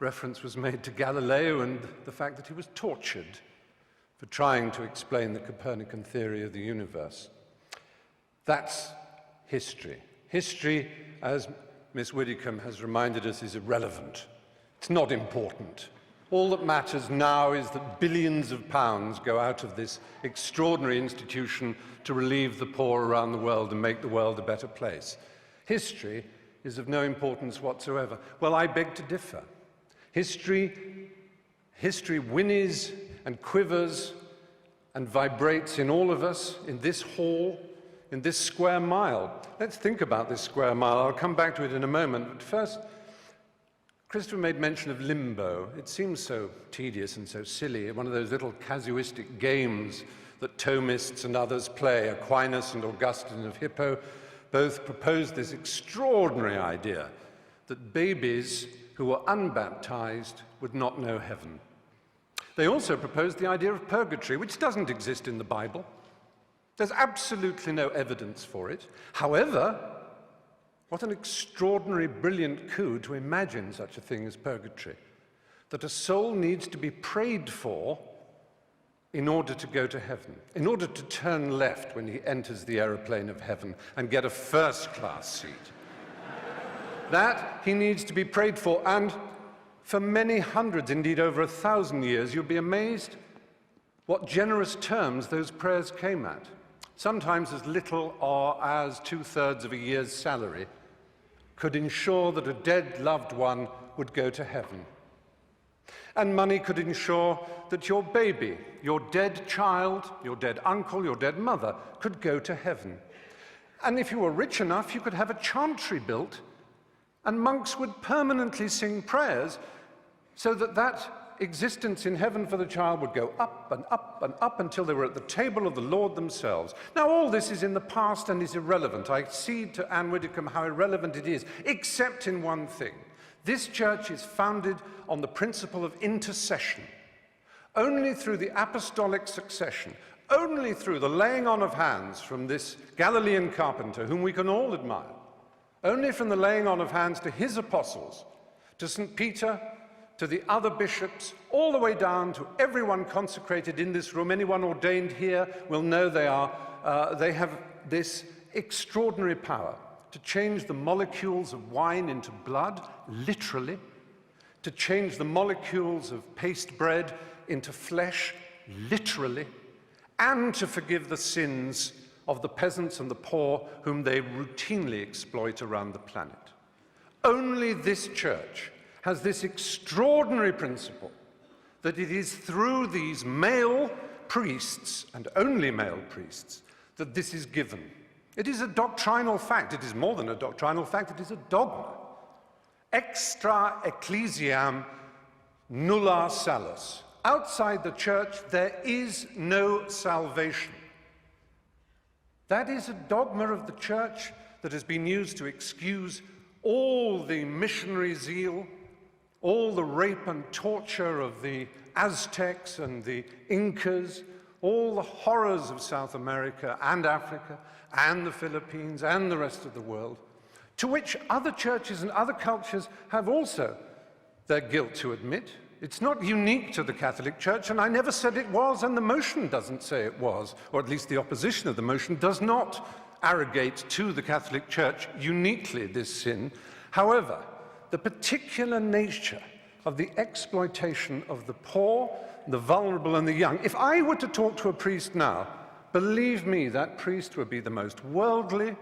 Reference was made to Galileo and the fact that he was tortured for trying to explain the Copernican theory of the universe. That's history. History, as Miss Widdicombe has reminded us, is irrelevant. It's not important. All that matters now is that billions of pounds go out of this extraordinary institution to relieve the poor around the world and make the world a better place. History is of no importance whatsoever. Well, I beg to differ. History whinnies and quivers and vibrates in all of us, in this hall, in this square mile. Let's think about this square mile. I'll come back to it in a moment. But first, Christopher made mention of limbo. It seems so tedious and so silly, one of those little casuistic games that Thomists and others play. Aquinas and Augustine of Hippo both proposed this extraordinary idea that babies who were unbaptized would not know heaven. They also proposed the idea of purgatory, which doesn't exist in the Bible. There's absolutely no evidence for it. However, what an extraordinary, brilliant coup to imagine such a thing as purgatory, that a soul needs to be prayed for in order to go to heaven, in order to turn left when he enters the aeroplane of heaven and get a first-class seat. That he needs to be prayed for, and for many hundreds, indeed over 1,000 years, you'll be amazed what generous terms those prayers came at. Sometimes as little or as 2/3 of a year's salary could ensure that a dead loved one would go to heaven. And money could ensure that your baby, your dead child, your dead uncle, your dead mother could go to heaven. And if you were rich enough, you could have a chantry built, and monks would permanently sing prayers so that that existence in heaven for the child would go up and up and up until they were at the table of the Lord themselves. Now, all this is in the past and is irrelevant. I cede to Anne Widdicombe how irrelevant it is, except in one thing. This church is founded on the principle of intercession. Only through the apostolic succession, only through the laying on of hands from this Galilean carpenter, whom we can all admire, only from the laying on of hands to his apostles, to St. Peter, to the other bishops, all the way down to everyone consecrated in this room. Anyone ordained here will know they have this extraordinary power to change the molecules of wine into blood, literally, to change the molecules of paste bread into flesh, literally, and to forgive the sins of the peasants and the poor whom they routinely exploit around the planet. Only this church has this extraordinary principle that it is through these male priests, and only male priests, that this is given. It is a doctrinal fact. It is more than a doctrinal fact, it is a dogma. Extra ecclesiam nulla salus. Outside the church, there is no salvation. That is a dogma of the church that has been used to excuse all the missionary zeal, all the rape and torture of the Aztecs and the Incas, all the horrors of South America and Africa and the Philippines and the rest of the world, to which other churches and other cultures have also their guilt to admit. It's not unique to the Catholic Church, and I never said it was, and the motion doesn't say it was, or at least the opposition of the motion does not arrogate to the Catholic Church uniquely this sin. However, the particular nature of the exploitation of the poor, the vulnerable, and the young. If I were to talk to a priest now, believe me, that priest would be the most worldly,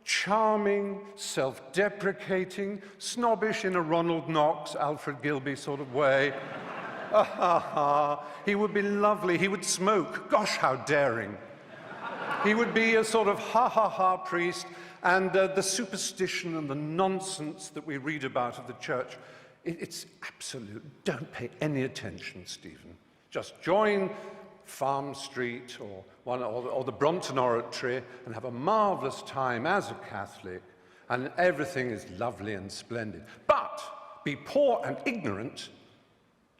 charming, self-deprecating, snobbish in a Ronald Knox, Alfred Gilby sort of way. He would be lovely. He would smoke. Gosh, how daring. He would be a sort of ha-ha-ha priest, and the superstition and the nonsense that we read about of the church It's absolute. Don't pay any attention, Stephen. Just join Farm Street or the Brompton Oratory and have a marvelous time as a Catholic, and everything is lovely and splendid. But be poor and ignorant,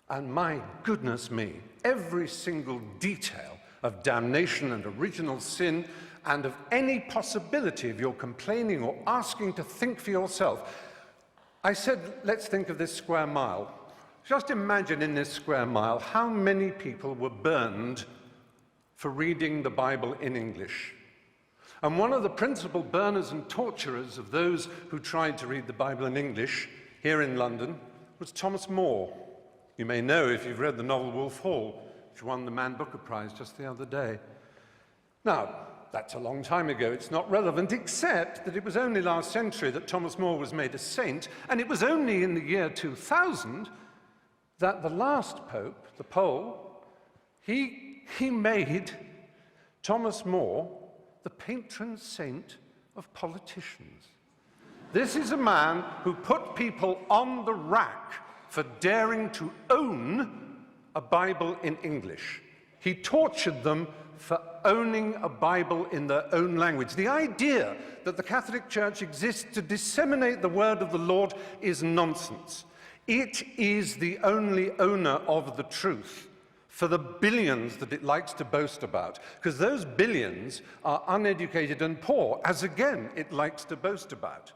and my goodness me, every single detail of damnation and original sin and of any possibility of your complaining or asking to think for yourself. I said, let's think of this square mile. Just imagine in this square mile how many people were burned for reading the Bible in English. And one of the principal burners and torturers of those who tried to read the Bible in English here in London was Thomas More. You may know if you've read the novel Wolf Hall, which won the Man Booker Prize just the other day. Now, that's a long time ago. It's not relevant, except that it was only last century that Thomas More was made a saint, and it was only in the year 2000 that the last pope, the Pole, he made Thomas More the patron saint of politicians. This is a man who put people on the rack for daring to own a Bible in English. He tortured them for owning a Bible in their own language. The idea that the Catholic Church exists to disseminate the word of the Lord is nonsense. It is the only owner of the truth for the billions that it likes to boast about, because those billions are uneducated and poor, as again it likes to boast about.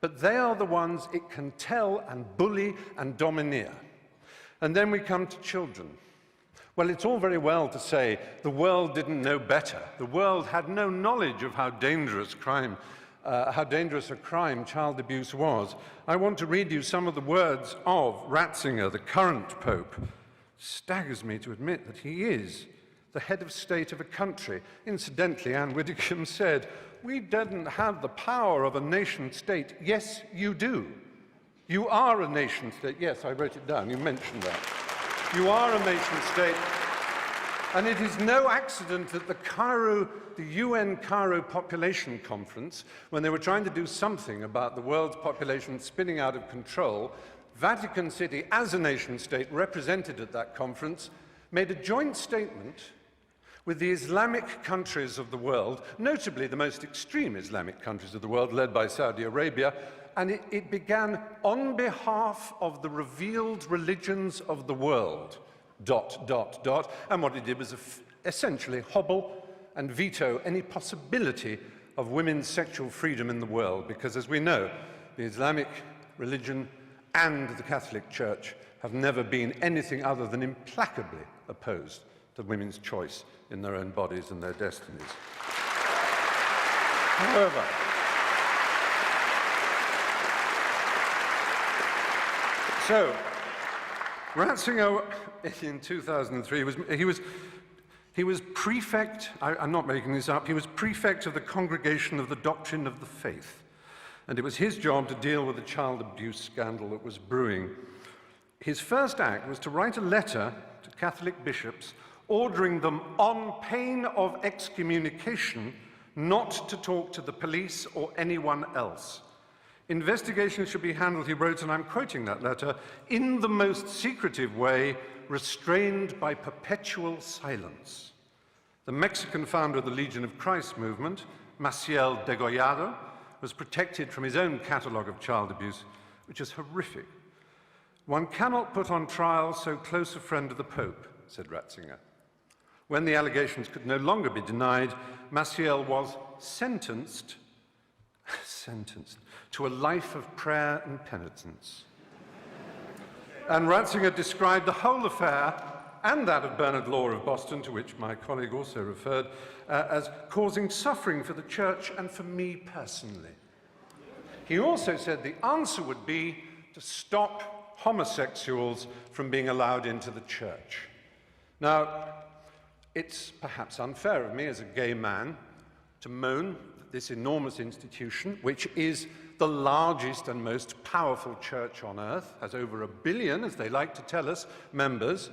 But they are the ones it can tell and bully and domineer. And then we come to children. Well, it's all very well to say the world didn't know better. The world had no knowledge of how dangerous a crime child abuse was. I want to read you some of the words of Ratzinger, the current Pope. Staggers me to admit that he is the head of state of a country. Incidentally, Anne Widdecombe said, "We didn't have the power of a nation state." Yes, you do. You are a nation state. Yes, I wrote it down. You mentioned that. You are a nation state. And it is no accident that the UN Cairo Population Conference, when they were trying to do something about the world's population spinning out of control, Vatican City, as a nation state represented at that conference, made a joint statement with the Islamic countries of the world, notably the most extreme Islamic countries of the world, led by Saudi Arabia, and it began, "On behalf of the revealed religions of the world, ... And what it did was essentially hobble and veto any possibility of women's sexual freedom in the world, because as we know, the Islamic religion and the Catholic Church have never been anything other than implacably opposed to women's choice in their own bodies and their destinies. However, so Ratzinger in 2003 he was prefect, I'm not making this up, he was prefect of the Congregation of the Doctrine of the Faith. And it was his job to deal with the child abuse scandal that was brewing. His first act was to write a letter to Catholic bishops ordering them, on pain of excommunication, not to talk to the police or anyone else. Investigations should be handled, he wrote, and I'm quoting that letter, in the most secretive way, restrained by perpetual silence. The Mexican founder of the Legion of Christ movement, Maciel Degollado, was protected from his own catalogue of child abuse, which is horrific. One cannot put on trial so close a friend of the Pope, said Ratzinger. When the allegations could no longer be denied, Maciel was sentenced to a life of prayer and penitence. And Ratzinger described the whole affair, and that of Bernard Law of Boston, to which my colleague also referred, as causing suffering for the Church and for me personally. He also said the answer would be to stop homosexuals from being allowed into the Church. Now, it's perhaps unfair of me as a gay man to moan that this enormous institution, which is the largest and most powerful church on earth, has over 1 billion, as they like to tell us, members,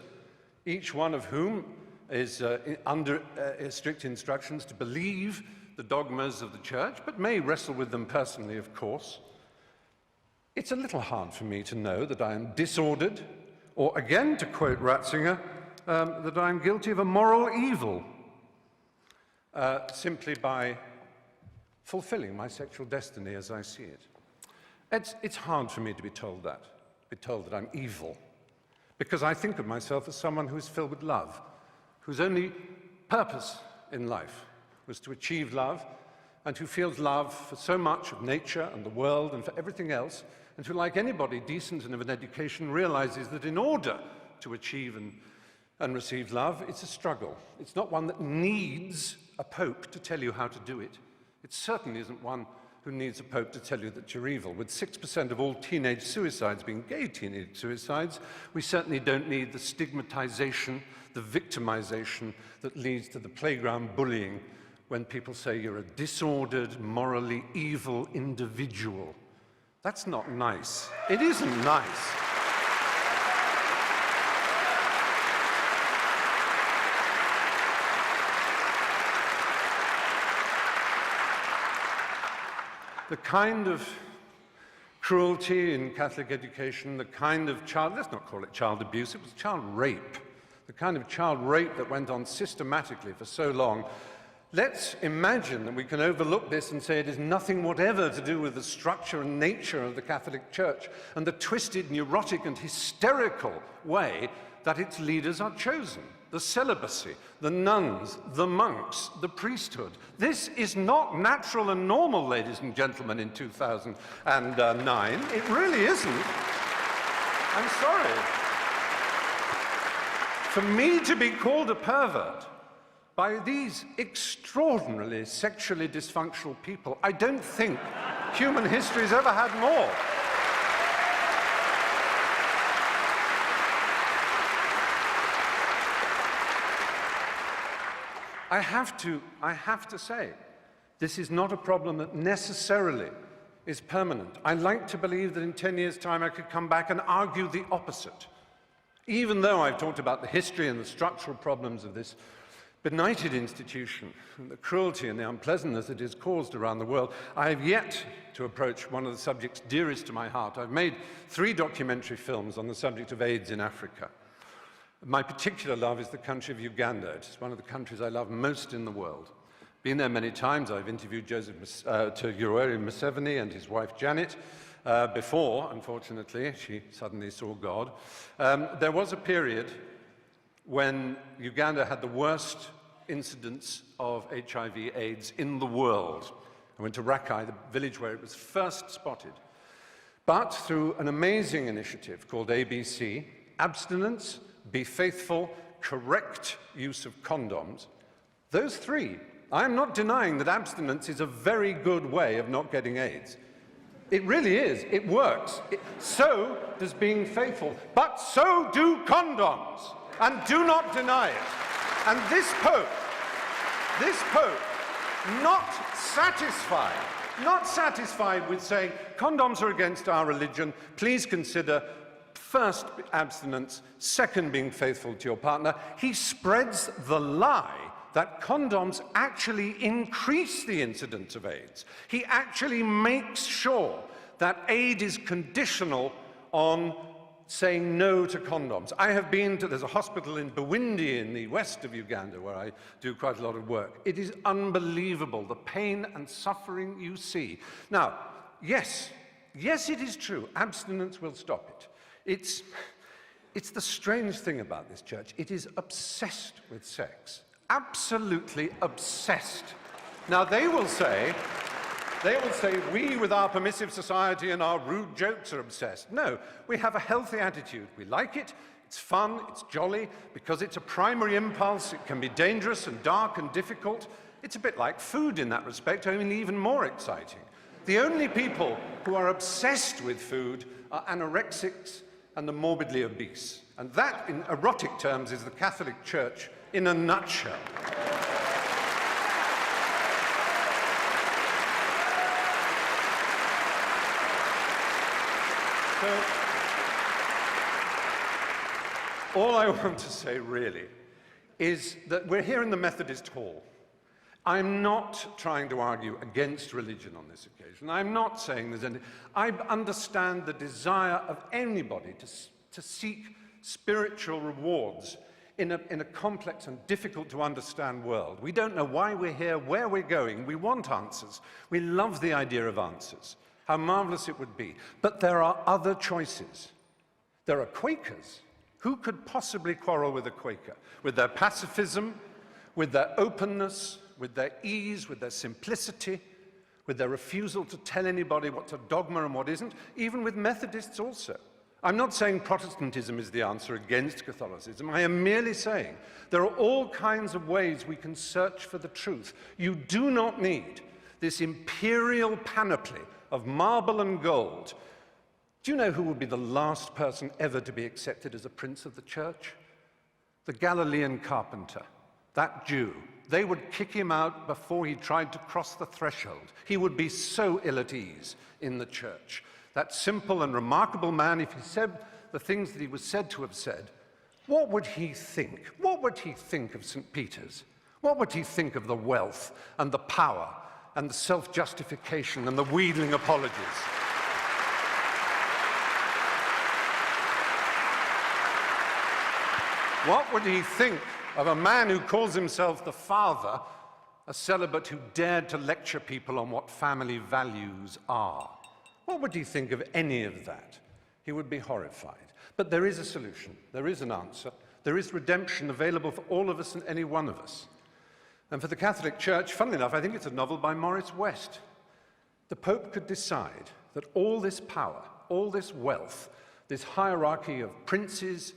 each one of whom is under strict instructions to believe the dogmas of the Church, but may wrestle with them personally, of course. It's a little hard for me to know that I am disordered, or again, to quote Ratzinger, that I'm guilty of a moral evil simply by fulfilling my sexual destiny as I see it. It's hard for me to be told that I'm evil, because I think of myself as someone who is filled with love, whose only purpose in life was to achieve love, and who feels love for so much of nature and the world and for everything else, and who, like anybody decent and of an education, realizes that in order to achieve and receive love, it's a struggle. It's not one that needs a pope to tell you how to do it. It certainly isn't one who needs a pope to tell you that you're evil. With 6% of all teenage suicides being gay teenage suicides, we certainly don't need the stigmatization, the victimization that leads to the playground bullying when people say you're a disordered, morally evil individual. That's not nice. It isn't nice. The kind of cruelty in Catholic education, the kind of let's not call it child abuse, it was child rape. The kind of child rape that went on systematically for so long. Let's imagine that we can overlook this and say it is nothing whatever to do with the structure and nature of the Catholic Church and the twisted, neurotic, and hysterical way that its leaders are chosen. The celibacy, the nuns, the monks, the priesthood. This is not natural and normal, ladies and gentlemen, in 2009. It really isn't. I'm sorry. For me to be called a pervert by these extraordinarily sexually dysfunctional people, I don't think human history has ever had more. I have to say, this is not a problem that necessarily is permanent. I like to believe that in 10 years' time I could come back and argue the opposite. Even though I've talked about the history and the structural problems of this benighted institution, and the cruelty and the unpleasantness it has caused around the world, I have yet to approach one of the subjects dearest to my heart. I've made 3 documentary films on the subject of AIDS in Africa. My particular love is the country of Uganda. It's one of the countries I love most in the world. Been there many times. I've interviewed Yoweri Museveni and his wife Janet before, unfortunately, she suddenly saw God. There was a period when Uganda had the worst incidence of HIV/AIDS in the world. I went to Rakai, the village where it was first spotted. But through an amazing initiative called ABC, abstinence, be faithful, correct use of condoms, those 3. I am not denying that abstinence is a very good way of not getting AIDS. It really is. It works. So does being faithful. But so do condoms. And do not deny it. And this Pope, not satisfied with saying condoms are against our religion, please consider first, abstinence, second, being faithful to your partner. He spreads the lie that condoms actually increase the incidence of AIDS. He actually makes sure that aid is conditional on saying no to condoms. I have been to, there's a hospital in Bwindi in the west of Uganda where I do quite a lot of work. It is unbelievable, the pain and suffering you see. Now, yes, it is true, abstinence will stop it. It's the strange thing about this church. It is obsessed with sex. Absolutely obsessed. Now, they will say, we with our permissive society and our rude jokes are obsessed. No, we have a healthy attitude. We like it, it's fun, it's jolly, because it's a primary impulse. It can be dangerous and dark and difficult. It's a bit like food in that respect, only even more exciting. The only people who are obsessed with food are anorexics and the morbidly obese. And that, in erotic terms, is the Catholic Church in a nutshell. So, all I want to say, really, is that we're here in the Methodist Hall. I'm not trying to argue against religion on this occasion. I'm not saying there's any... I understand the desire of anybody to seek spiritual rewards in a complex and difficult to understand world. We don't know why we're here, where we're going. We want answers. We love the idea of answers. How marvelous it would be. But there are other choices. There are Quakers. Who could possibly quarrel with a Quaker? With their pacifism, with their openness, with their ease, with their simplicity, with their refusal to tell anybody what's a dogma and what isn't, even with Methodists also. I'm not saying Protestantism is the answer against Catholicism. I am merely saying there are all kinds of ways we can search for the truth. You do not need this imperial panoply of marble and gold. Do you know who would be the last person ever to be accepted as a prince of the church? The Galilean carpenter, that Jew. They would kick him out before he tried to cross the threshold. He would be so ill at ease in the church. That simple and remarkable man, if he said the things that he was said to have said, what would he think? What would he think of St. Peter's? What would he think of the wealth and the power and the self-justification and the wheedling apologies? What would he think of a man who calls himself the father, a celibate who dared to lecture people on what family values are? What would he think of any of that? He would be horrified. But there is a solution. There is an answer. There is redemption available for all of us and any one of us. And for the Catholic Church, funnily enough, I think it's a novel by Morris West. The Pope could decide that all this power, all this wealth, this hierarchy of princes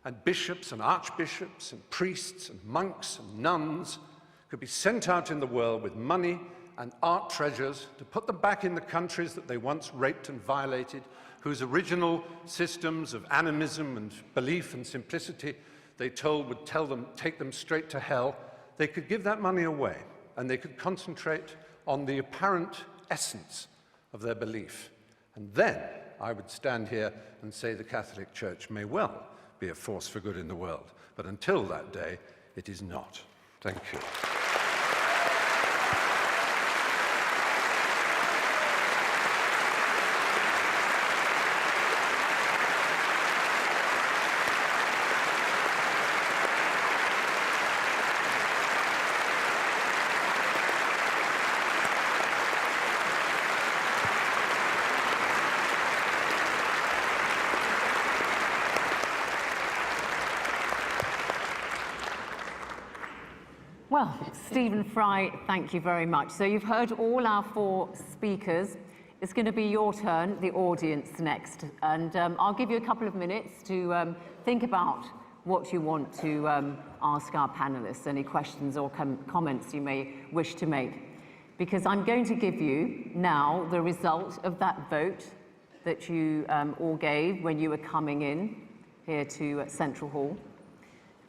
and bishops and archbishops and priests and monks and nuns could be sent out in the world with money and art treasures to put them back in the countries that they once raped and violated, whose original systems of animism and belief and simplicity they told would take them straight to hell. They could give that money away and they could concentrate on the apparent essence of their belief. And then I would stand here and say the Catholic Church may well be a force for good in the world. But until that day, it is not. Thank you. Well, Stephen Fry, thank you very much. So you've heard all our four speakers. It's going to be your turn, the audience next. And I'll give you a couple of minutes to think about what you want to ask our panelists, any questions or comments you may wish to make. Because I'm going to give you now the result of that vote that you all gave when you were coming in here to Central Hall.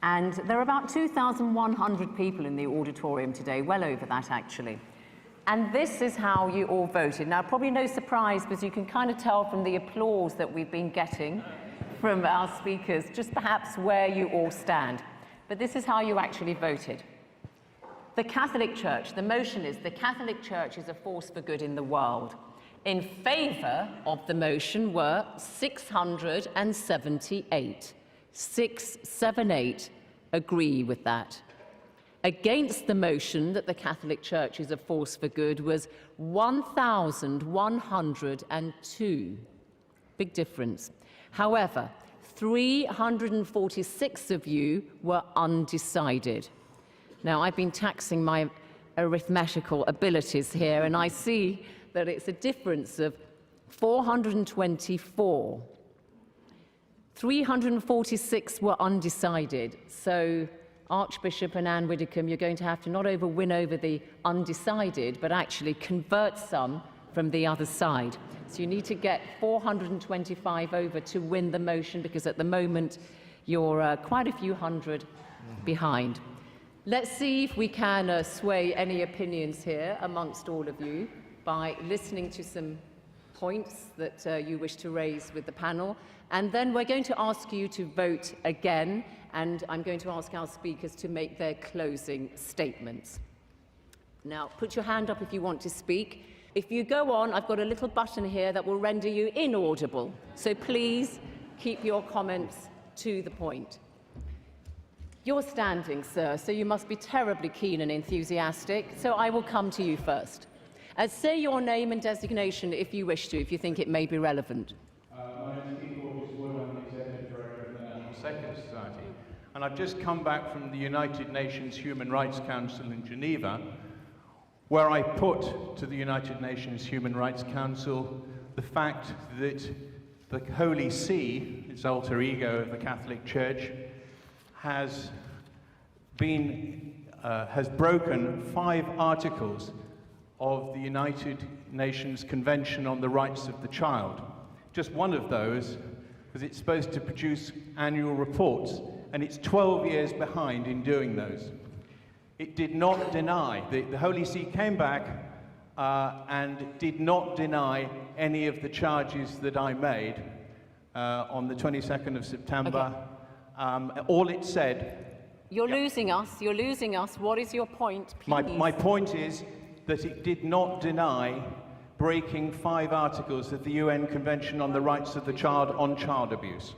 And there are about 2,100 people in the auditorium today, well over that actually. And this is how you all voted. Now, probably no surprise, because you can kind of tell from the applause that we've been getting from our speakers, just perhaps where you all stand. But this is how you actually voted. The Catholic Church, the motion is the Catholic Church is a force for good in the world. In favour of the motion were 678. 678 agree with that. Against the motion that the Catholic Church is a force for good was 1,102. Big difference. However, 346 of you were undecided. Now, I've been taxing my arithmetical abilities here, and I see that it's a difference of 424. 346 were undecided. So, Archbishop and Anne Widdecombe, you're going to have to not win over the undecided, but actually convert some from the other side. So you need to get 425 over to win the motion, because at the moment you're quite a few hundred behind. Let's see if we can sway any opinions here amongst all of you by listening to some points that you wish to raise with the panel. And then we're going to ask you to vote again, and I'm going to ask our speakers to make their closing statements. Now, put your hand up if you want to speak. If you go on, I've got a little button here that will render you inaudible. So please keep your comments to the point. You're standing, sir, so you must be terribly keen and enthusiastic, so I will come to you first. Say your name and designation if you wish to, if you think it may be relevant. My name is Keith August-Wood. I'm the Executive Director of the National Secular Society. And I've just come back from the United Nations Human Rights Council in Geneva, where I put to the United Nations Human Rights Council the fact that the Holy See, its alter ego of the Catholic Church, has broken 5 articles of the United Nations Convention on the Rights of the Child. Just one of those, because it's supposed to produce annual reports, and it's 12 years behind in doing those. It did not deny, the Holy See came back and did not deny any of the charges that I made on the 22nd of September. Okay. All it said... You're losing us. What is your point, please? My point is that it did not deny breaking 5 articles of the UN Convention on the Rights of the Child on child abuse.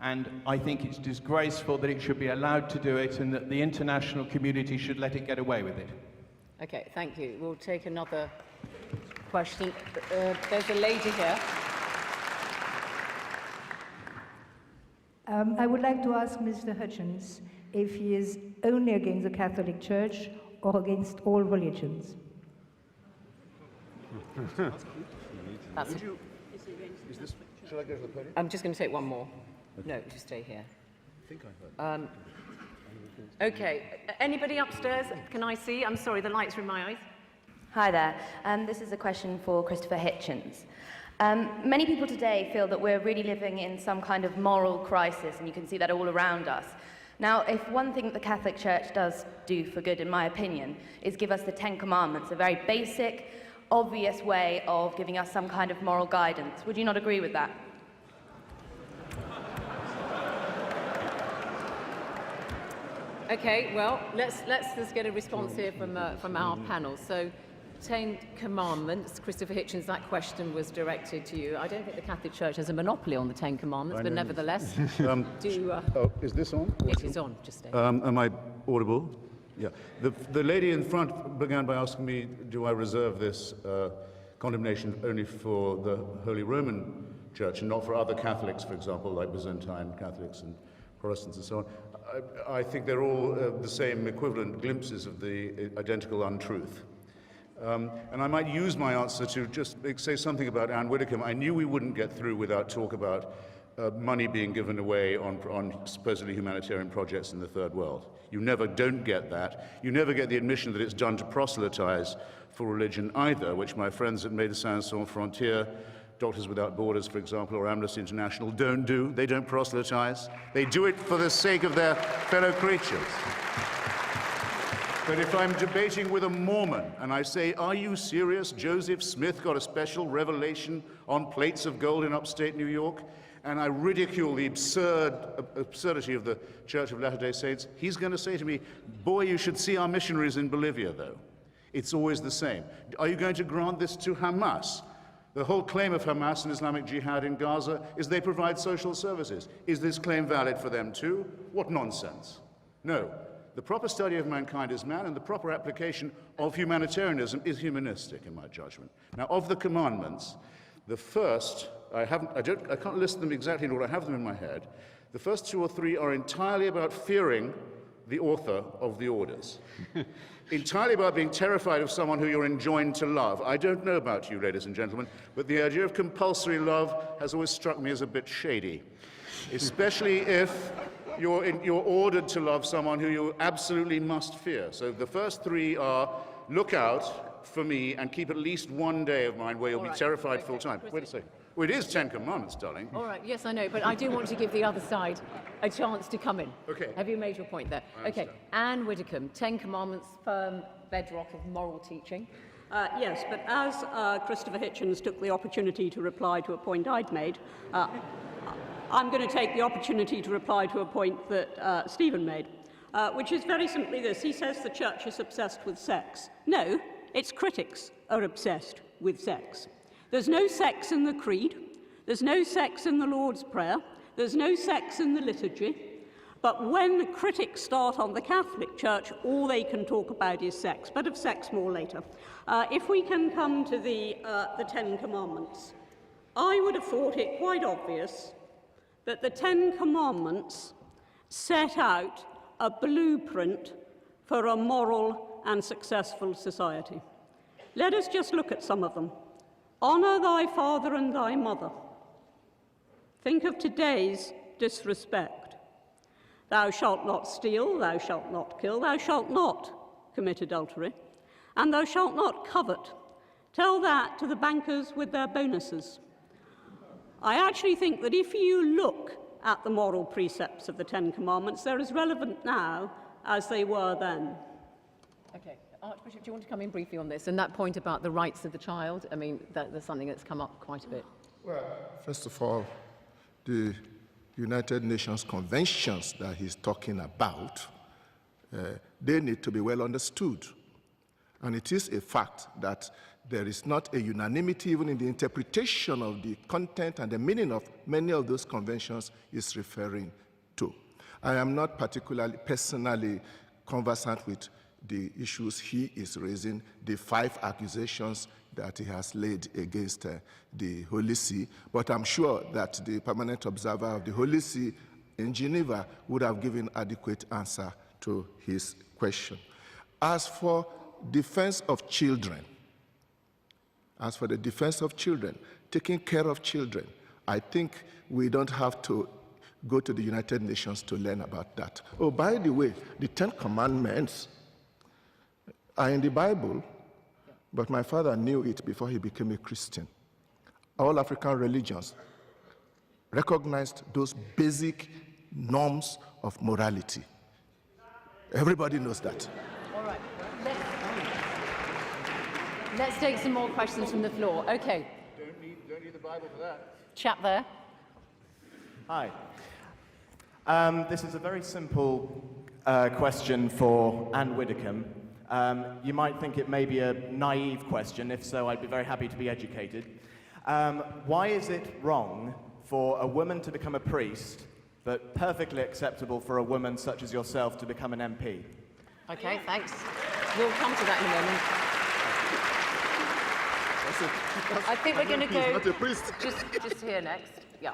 And I think it's disgraceful that it should be allowed to do it and that the international community should let it get away with it. Okay, thank you. We'll take another question. There's a lady here. I would like to ask Mr. Hutchins if he is only against the Catholic Church or against all religions. Shall I go to the podium? I'm just going to take one more. No, just stay here. I think I heard. Okay, anybody upstairs? Can I see? I'm sorry, the lights are in my eyes. Hi there. This is a question for Christopher Hitchens. Many people today feel that we're really living in some kind of moral crisis, and you can see that all around us. Now, if one thing that the Catholic Church does do for good, in my opinion, is give us the 10 Commandments, a very basic, obvious way of giving us some kind of moral guidance. Would you not agree with that? Okay, well, let's just get a response here from our panel. So, 10 Commandments, Christopher Hitchens, that question was directed to you. I don't think the Catholic Church has a monopoly on the 10 Commandments, but nevertheless, is this on? It is on, just stay. Am I audible? Yeah. The lady in front began by asking me, do I reserve this condemnation only for the Holy Roman Church and not for other Catholics, for example, like Byzantine Catholics and Protestants and so on? I think they're all the same equivalent glimpses of the identical untruth. And I might use my answer to just say something about Anne Widdecombe. I knew we wouldn't get through without talk about money being given away on supposedly humanitarian projects in the Third World. You never don't get that. You never get the admission that it's done to proselytize for religion either, which my friends at Médecins Sans Frontières, Doctors Without Borders, for example, or Amnesty International don't do. They don't proselytize. They do it for the sake of their fellow creatures. But if I'm debating with a Mormon and I say, are you serious? Joseph Smith got a special revelation on plates of gold in upstate New York, and I ridicule the absurdity of the Church of Latter-day Saints, he's going to say to me, boy, you should see our missionaries in Bolivia, though. It's always the same. Are you going to grant this to Hamas? The whole claim of Hamas and Islamic Jihad in Gaza is they provide social services. Is this claim valid for them too? What nonsense. No. The proper study of mankind is man, and the proper application of humanitarianism is humanistic, in my judgment. Now, of the commandments, the first, I can't list them exactly in order, I have them in my head. The first 2 or 3 are entirely about fearing the author of the orders. Entirely about being terrified of someone who you're enjoined to love. I don't know about you, ladies and gentlemen, but the idea of compulsory love has always struck me as a bit shady, especially if you're ordered to love someone who you absolutely must fear. So the first 3 are look out for me and keep at least one day of mine where you'll be terrified full time. Wait a second. Well, it is 10 Commandments, darling. All right, yes, I know, but I do want to give the other side a chance to come in. Okay. Have you made your point there? Okay, Anne Widdecombe, 10 Commandments, firm bedrock of moral teaching. Yes, but as Christopher Hitchens took the opportunity to reply to a point I'd made, I'm going to take the opportunity to reply to a point that Stephen made. which is very simply this. He says the church is obsessed with sex. No, its critics are obsessed with sex. There's no sex in the creed. There's no sex in the Lord's Prayer. There's no sex in the liturgy. But when critics start on the Catholic Church, all they can talk about is sex, but of sex more later. If we can come to the Ten Commandments, I would have thought it quite obvious that the Ten Commandments set out a blueprint for a moral and successful society. Let us just look at some of them. Honour thy father and thy mother. Think of today's disrespect. Thou shalt not steal, thou shalt not kill, thou shalt not commit adultery, and thou shalt not covet. Tell that to the bankers with their bonuses. I actually think that if you look at the moral precepts of the Ten Commandments, they're as relevant now as they were then. Okay, Archbishop, do you want to come in briefly on this? And that point about the rights of the child, I mean, that's something that's come up quite a bit. Well, first of all, the United Nations conventions that he's talking about, they need to be well understood. And it is a fact that there is not a unanimity even in the interpretation of the content and the meaning of many of those conventions is referring to. I am not particularly personally conversant with the issues he is raising, the 5 accusations that he has laid against the Holy See, but I'm sure that the permanent observer of the Holy See in Geneva would have given adequate answer to his question. As for defense of children, taking care of children, I think we don't have to go to the United Nations to learn about that. Oh, by the way, the 10 Commandments are in the Bible, but my father knew it before he became a Christian. All African religions recognized those basic norms of morality. Everybody knows that. All right. Let's take some more questions from the floor. Okay. Don't need the Bible for that. Chap there. Hi. This is a very simple question for Anne Widdecombe. You might think it may be a naive question. If so, I'd be very happy to be educated. Why is it wrong for a woman to become a priest, but perfectly acceptable for a woman such as yourself to become an MP? Okay, thanks. We'll come to that in a moment. I think we're going to go not a priest. just here next. Yeah.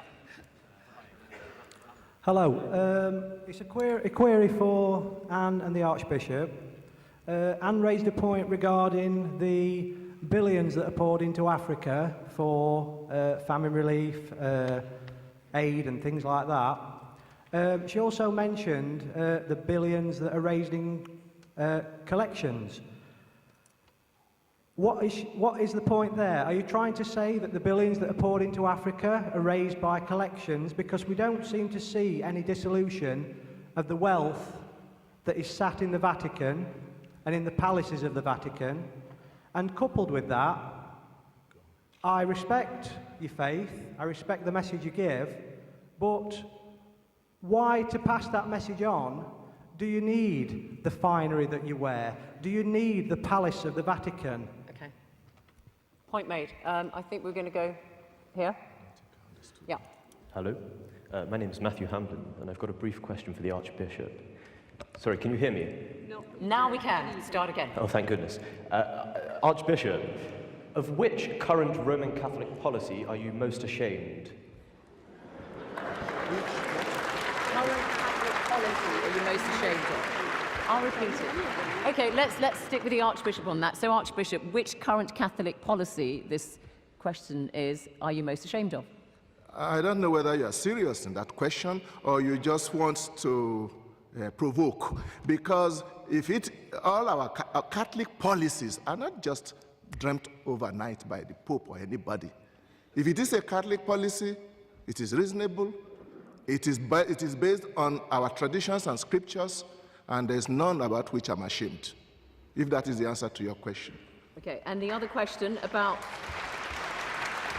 Hello. It's a query for Anne and the Archbishop. Anne raised a point regarding the billions that are poured into Africa for famine relief, aid and things like that. She also mentioned the billions that are raised in collections. What is the point there? Are you trying to say that the billions that are poured into Africa are raised by collections? Because we don't seem to see any dissolution of the wealth that is sat in the Vatican and in the palaces of the Vatican. And coupled with that, I respect your faith, I respect the message you give, but why, to pass that message on, do you need the finery that you wear? Do you need the palace of the Vatican? Okay. Point made. I think we're going to go here. Yeah. Hello. My name is Matthew Hamden, and I've got a brief question for the Archbishop. Sorry, can you hear me? No. Now we can. Start again. Oh, thank goodness. Archbishop, of which current Roman Catholic policy are you most ashamed? Current Catholic policy are you most ashamed of? I'll repeat it. Okay, let's stick with the Archbishop on that. So, Archbishop, which current Catholic policy, this question is, are you most ashamed of? I don't know whether you're serious in that question or you just want to provoke, because if all our Catholic policies are not just dreamt overnight by the Pope or anybody. If it is a Catholic policy, it is reasonable, it is based on our traditions and scriptures, and there's none about which I'm ashamed, if that is the answer to your question. Okay, and the other question about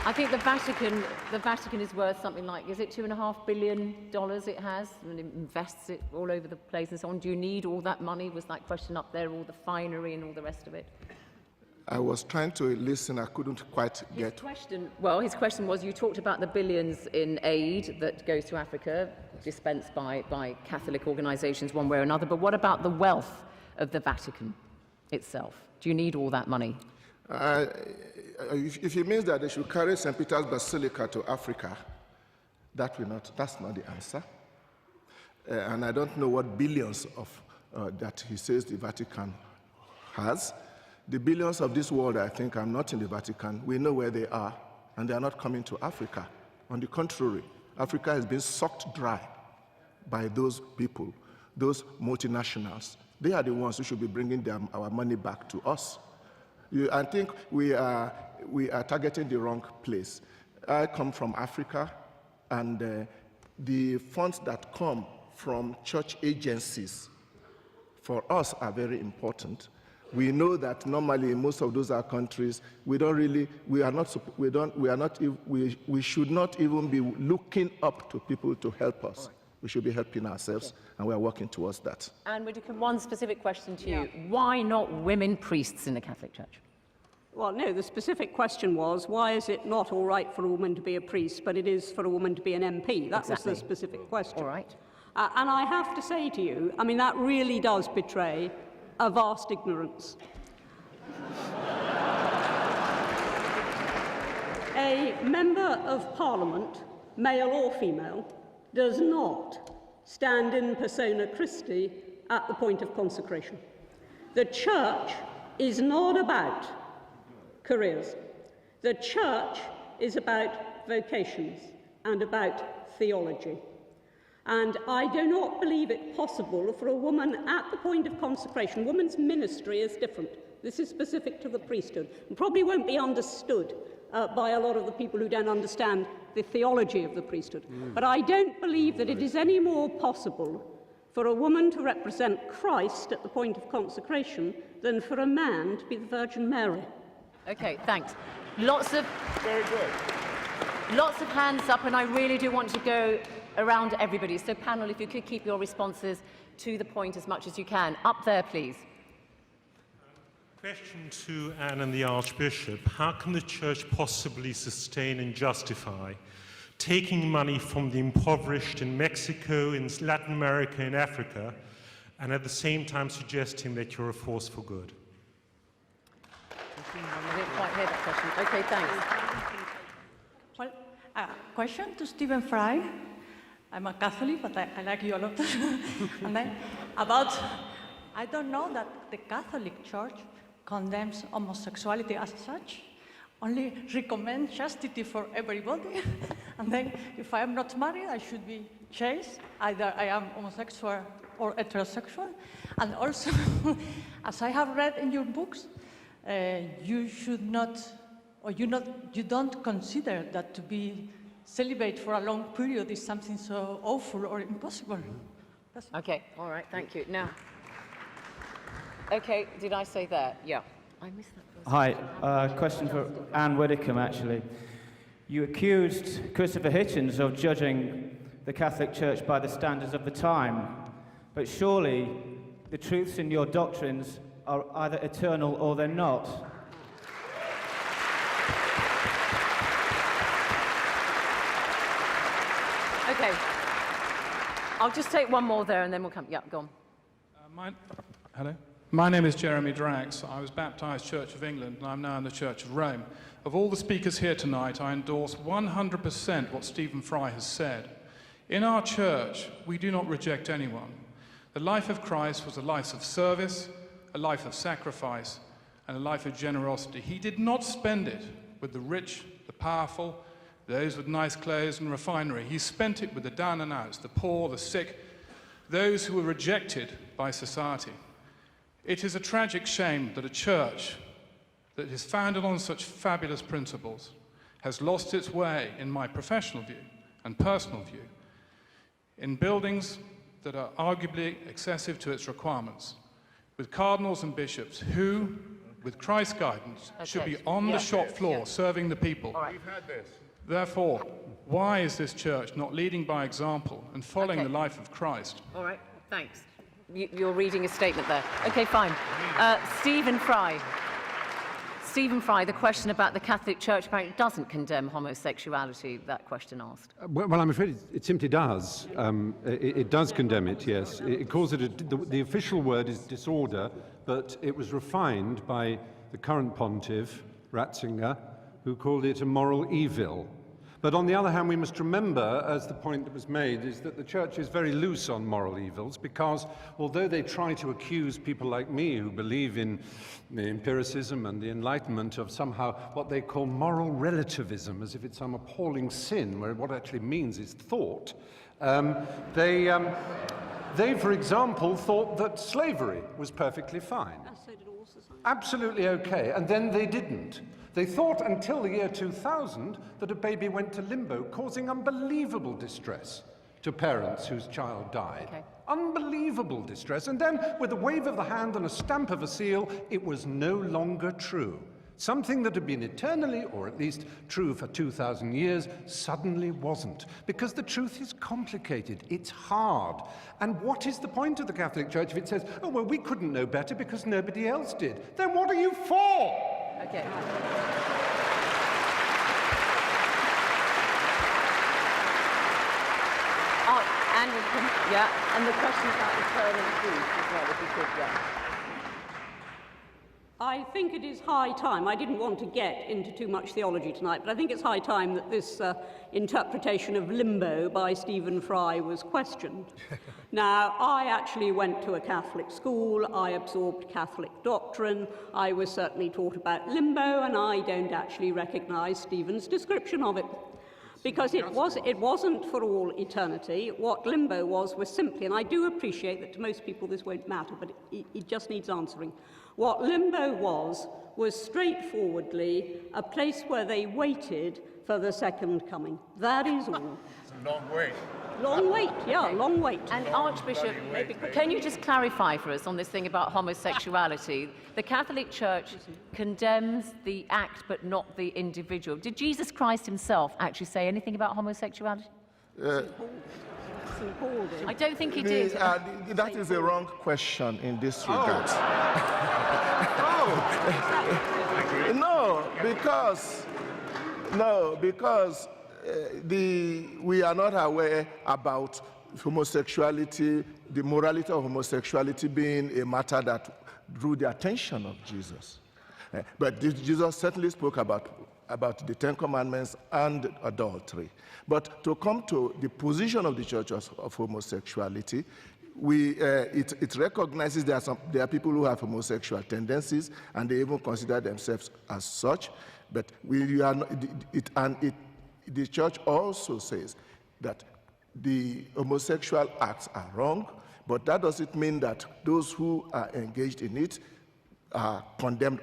I think the Vatican is worth something like, is it $2.5 billion it has? And it invests it all over the place and so on. Do you need all that money? Was that question up there, all the finery and all the rest of it? I was trying to listen, I couldn't quite get. His question was, you talked about the billions in aid that goes to Africa, dispensed by Catholic organisations one way or another, but what about the wealth of the Vatican itself? Do you need all that money? If it means that they should carry St. Peter's Basilica to Africa, that's not the answer. And I don't know what billions of that he says the Vatican has. The billions of this world, I think, are not in the Vatican. We know where they are, and they are not coming to Africa. On the contrary, Africa has been sucked dry by those people, those multinationals. They are the ones who should be bringing our money back to us. I think we are targeting the wrong place. I come from Africa, and the funds that come from church agencies for us are very important. We know that normally in most of those countries, we should not even be looking up to people to help us. We should be helping ourselves, and we are working towards that. And Widdicombe, one specific question to you. Why not women priests in the Catholic Church? Well, no, the specific question was, why is it not all right for a woman to be a priest, but it is for a woman to be an MP? That was the specific question. All right. And I have to say to you, I mean, that really does betray a vast ignorance. A member of Parliament, male or female, does not stand in persona Christi at the point of consecration. The Church is not about careers. The Church is about vocations and about theology. And I do not believe it possible for a woman at the point of consecration. Woman's ministry is different. This is specific to the priesthood, and probably won't be understood by a lot of the people who don't understand the theology of the priesthood. But I don't believe that it is any more possible for a woman to represent Christ at the point of consecration than for a man to be the Virgin Mary. Okay, thanks. Lots of hands up, and I really do want to go around everybody. So panel, if you could keep your responses to the point as much as you can. Up there, please. Question to Anne and the Archbishop. How can the Church possibly sustain and justify taking money from the impoverished in Mexico, in Latin America, in Africa, and at the same time suggesting that you're a force for good? I didn't quite hear that question. Okay, thanks. Well, question to Stephen Fry. I'm a Catholic, but I like you a lot. And then I don't know that the Catholic Church condemns homosexuality as such, only recommends chastity for everybody. And then if I am not married, I should be chaste. Either I am homosexual or heterosexual. And also, as I have read in your books, you should not, or you don't consider that to be celibate for a long period is something so awful or impossible. Okay, all right, thank you. Now, okay, did I say that? Yeah. I missed that first. Hi, question for Anne Widdicombe, actually. You accused Christopher Hitchens of judging the Catholic Church by the standards of the time, but surely the truths in your doctrines are either eternal or they're not. Okay. I'll just take one more there and then we'll come. Yeah, go on. Hello. My name is Jeremy Drax. I was baptized Church of England and I'm now in the Church of Rome. Of all the speakers here tonight, I endorse 100% what Stephen Fry has said. In our church, we do not reject anyone. The life of Christ was a life of service, a life of sacrifice, and a life of generosity. He did not spend it with the rich, the powerful, those with nice clothes and refinery. He spent it with the down and outs, the poor, the sick, those who were rejected by society. It is a tragic shame that a church that is founded on such fabulous principles has lost its way, in my professional view and personal view, in buildings that are arguably excessive to its requirements, with cardinals and bishops who, with Christ's guidance, should be on Yeah. the shop floor serving the people. All right. We've had this. Therefore, why is this church not leading by example and following Okay. the life of Christ? All right, thanks. You're reading a statement there. Okay, fine. Stephen Fry. Stephen Fry, the question about the Catholic Church apparently doesn't condemn homosexuality, that question asked. Well, I'm afraid it simply does. It does condemn it, yes. It calls it, the official word is disorder, but it was refined by the current pontiff, Ratzinger, who called it a moral evil. But on the other hand, we must remember, as the point that was made, is that the Church is very loose on moral evils because although they try to accuse people like me who believe in the empiricism and the Enlightenment of somehow what they call moral relativism, as if it's some appalling sin, where what it actually means is thought, they, for example, thought that slavery was perfectly fine. Absolutely okay, and then they didn't. They thought until the year 2000 that a baby went to limbo, causing unbelievable distress to parents whose child died. Okay. Unbelievable distress. And then, with a wave of the hand and a stamp of a seal, it was no longer true. Something that had been eternally, or at least true for 2,000 years, suddenly wasn't. Because the truth is complicated. It's hard. And what is the point of the Catholic Church if it says, oh, well, we couldn't know better because nobody else did? Then what are you for? Okay. And the question about eternal truth as well, if you could, yeah. I think it is high time. I didn't want to get into too much theology tonight, but I think it's high time that this interpretation of limbo by Stephen Fry was questioned. Now, I actually went to a Catholic school. I absorbed Catholic doctrine. I was certainly taught about limbo, and I don't actually recognize Stephen's description of it. Because it wasn't for all eternity. What limbo was simply, and I do appreciate that to most people this won't matter, but it just needs answering. What limbo was straightforwardly a place where they waited for the second coming. That is all. It's a long wait. Long wait, yeah, long wait. And Archbishop, can you just clarify for us on this thing about homosexuality? The Catholic Church condemns the act but not the individual. Did Jesus Christ himself actually say anything about homosexuality? I don't think he did. That is a wrong question in this regard. No, because we are not aware about homosexuality, the morality of homosexuality being a matter that drew the attention of Jesus. But Jesus certainly spoke about the Ten Commandments and adultery. But to come to the position of the Church of homosexuality, it recognizes there are people who have homosexual tendencies, and they even consider themselves as such. But the Church also says that the homosexual acts are wrong, but that doesn't mean that those who are engaged in it are condemned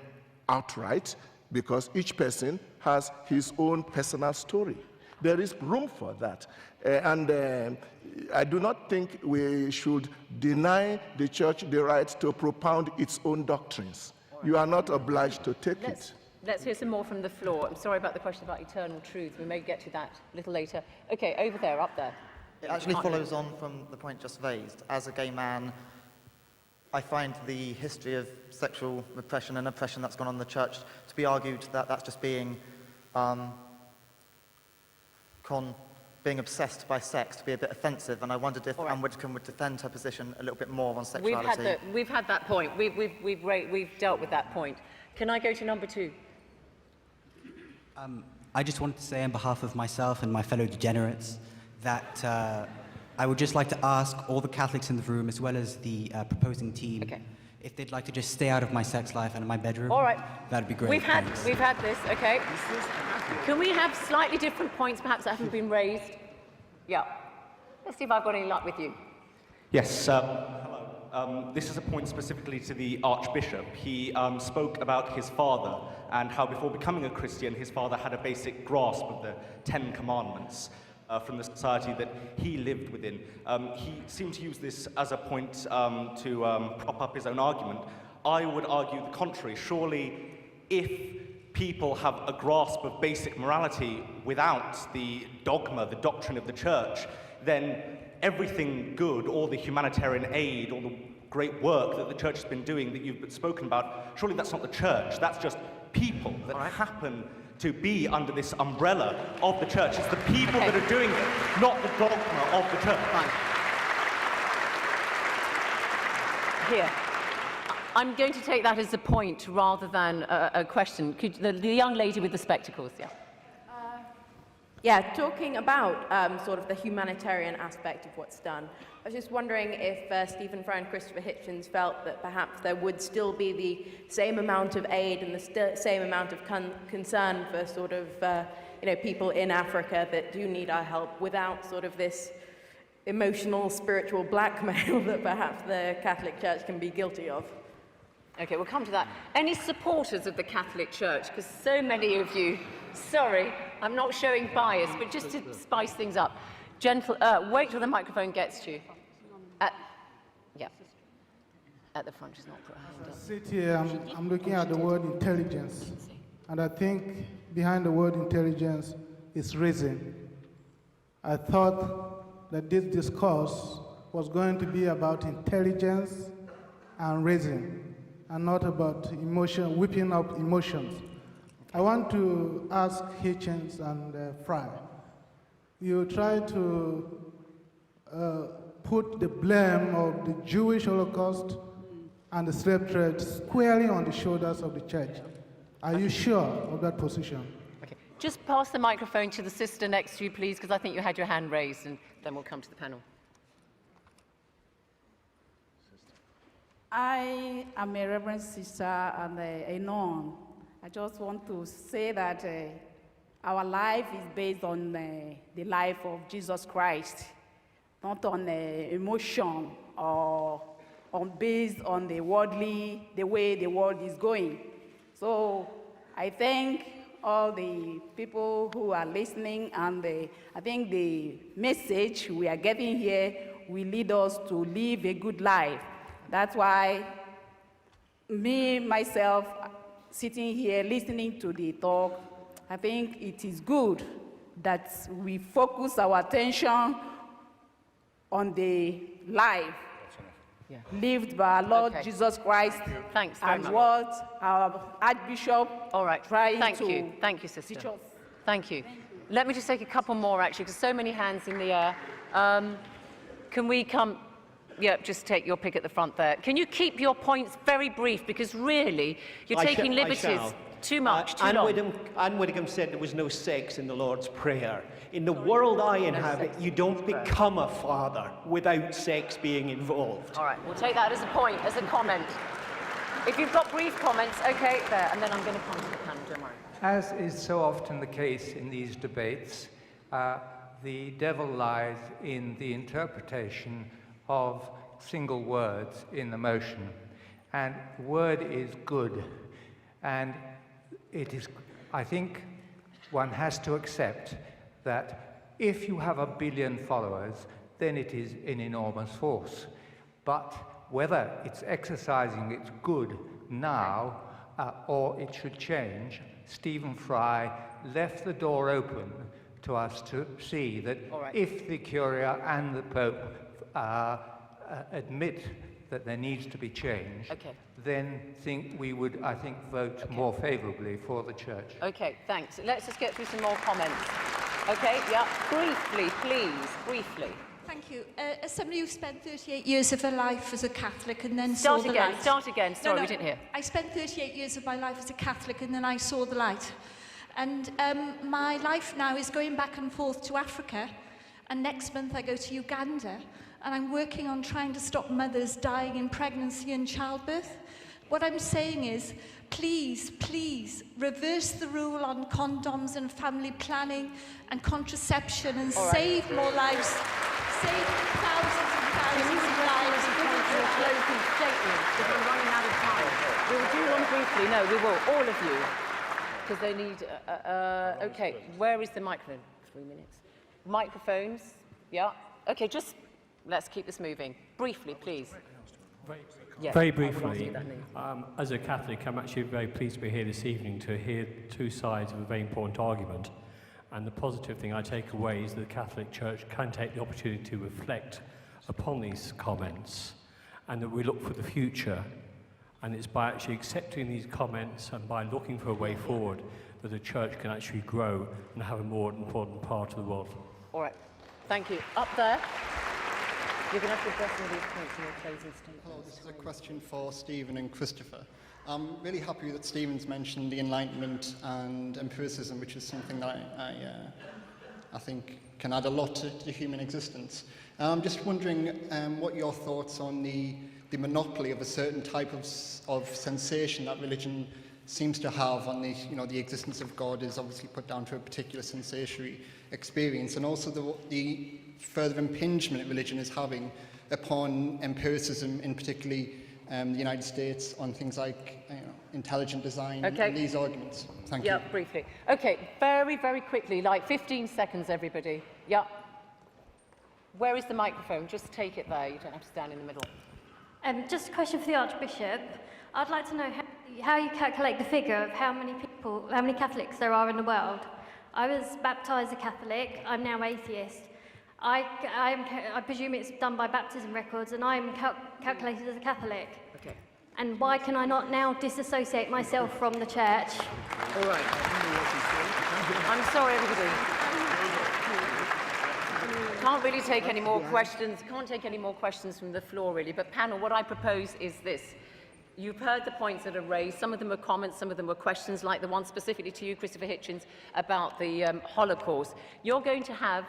outright, because each person has his own personal story. There is room for that. I do not think we should deny the Church the right to propound its own doctrines. You are not obliged to take it. Let's hear some more from the floor. I'm sorry about the question about eternal truth. We may get to that a little later. Okay, over there, up there. It actually follows on from the point just raised. As a gay man, I find the history of sexual repression and oppression that's gone on in the church to be argued that that's just being being obsessed by sex to be a bit offensive, and I wondered if Anne Widdecombe would defend her position a little bit more on sexuality. We've had that point. We've dealt with that point. Can I go to number two? I just wanted to say on behalf of myself and my fellow degenerates that I would just like to ask all the Catholics in the room, as well as the proposing team, if they'd like to just stay out of my sex life and in my bedroom. All right. That'd be great. We've had this, okay. Can we have slightly different points, perhaps, that haven't been raised? Yeah. Let's see if I've got any luck with you. Yes, hello. This is a point specifically to the Archbishop. He spoke about his father and how before becoming a Christian, his father had a basic grasp of the Ten Commandments from the society that he lived within. He seemed to use this as a point to prop up his own argument. I would argue the contrary. Surely, if people have a grasp of basic morality without the dogma, the doctrine of the church, then everything good, all the humanitarian aid, all the great work that the church has been doing that you've spoken about, surely that's not the church. That's just people that happen to be under this umbrella of the church. It's the people that are doing it, not the dogma of the church. Here. I'm going to take that as a point rather than a question. Could, the young lady with the spectacles, yeah. Yeah, talking about sort of the humanitarian aspect of what's done, I was just wondering if Stephen Fry and Christopher Hitchens felt that perhaps there would still be the same amount of aid and the same amount of concern for sort of people in Africa that do need our help without sort of this emotional, spiritual blackmail that perhaps the Catholic Church can be guilty of. Okay, we'll come to that. Any supporters of the Catholic Church? Because so many of you, sorry, I'm not showing bias, but just to spice things up. Wait till the microphone gets to you. Yeah. At the front, she's not put her hand up. Sit here, I'm looking at the word intelligence, and I think behind the word intelligence is reason. I thought that this discourse was going to be about intelligence and reason, and not about emotion, whipping up emotions. I want to ask Hitchens and Fry. You try to put the blame of the Jewish Holocaust and the slave trade squarely on the shoulders of the church. Are you sure of that position? Okay. Just pass the microphone to the sister next to you, please, because I think you had your hand raised, and then we'll come to the panel. I am a Reverend sister and a nun. I just want to say that our life is based on the life of Jesus Christ, not on emotion or based on the way the world is going. So I thank all the people who are listening, and I think the message we are getting here will lead us to live a good life. That's why myself, sitting here listening to the talk, I think it is good that we focus our attention on the life lived by our Lord Jesus Christ. Thanks very and much. what our Archbishop trying Thank to you. Thank you, sister. teach us. Thank you. Let me just take a couple more, actually, because so many hands in the air. Can we come... Yeah, just take your pick at the front there. Can you keep your points very brief? Because really, you're taking liberties too much, too long. Anne Widdecombe said there was no sex in the Lord's Prayer. In the world I inhabit, you don't become a father without sex being involved. All right, we'll take that as a point, as a comment. If you've got brief comments, okay, there, and then I'm going to come to the panel, don't worry. As is so often the case in these debates, the devil lies in the interpretation of single words in the motion. And the word is good. And it is, I think one has to accept that if you have 1 billion followers, then it is an enormous force. But whether it's exercising its good now or it should change, Stephen Fry left the door open to us to see that if the Curia and the Pope admit that there needs to be change, then we would, I think, vote more favourably for the Church. Okay, thanks. Let's just get through some more comments. Okay, yeah, briefly, please, briefly. Thank you. As somebody who spent 38 years of her life as a Catholic and then saw the light... Start again. Sorry, we didn't hear. I spent 38 years of my life as a Catholic and then I saw the light. And my life now is going back and forth to Africa, and next month I go to Uganda, and I'm working on trying to stop mothers dying in pregnancy and childbirth. What I'm saying is, please, please, reverse the rule on condoms and family planning and contraception and save more lives. Save thousands and thousands of lives. Closing statement, because we're running out of time. We'll do one briefly. No, we will, all of you, because they need... okay, where is the microphone? 3 minutes. Microphones, yeah. Okay, just let's keep this moving. Briefly, please. Yes, very I will ask briefly, you that later. as a Catholic, I'm actually very pleased to be here this evening to hear two sides of a very important argument. And the positive thing I take away is that the Catholic Church can take the opportunity to reflect upon these comments, and that we look for the future. And it's by actually accepting these comments and by looking for a way forward that the Church can actually grow and have a more important part of the world. All right. Thank you. Up there. You're going to have to address some of these points in your closing statement. Hello, this is a question for Stephen and Christopher. I'm really happy that Stephen's mentioned the Enlightenment and empiricism, which is something that I think can add a lot to human existence. I'm just wondering what your thoughts on the monopoly of a certain type of sensation that religion seems to have on the existence of God is obviously put down to a particular sensory experience, and also the further impingement religion is having upon empiricism, in particularly the United States, on things like intelligent design and these arguments. Thank you. Yeah, briefly. Okay, very, very quickly, like 15 seconds, everybody. Yeah. Where is the microphone? Just take it there. You don't have to stand in the middle. Just a question for the Archbishop. I'd like to know how you calculate the figure of how many Catholics there are in the world. I was baptised a Catholic. I'm now atheist. I presume it's done by baptism records, and I'm calculated as a Catholic. Okay. And why can I not now disassociate myself from the Church? All right. I'm sorry, everybody. Can't really take any more questions. Can't take any more questions from the floor, really. But panel, what I propose is this. You've heard the points that are raised. Some of them were comments, some of them were questions, like the one specifically to you, Christopher Hitchens, about the Holocaust. You're going to have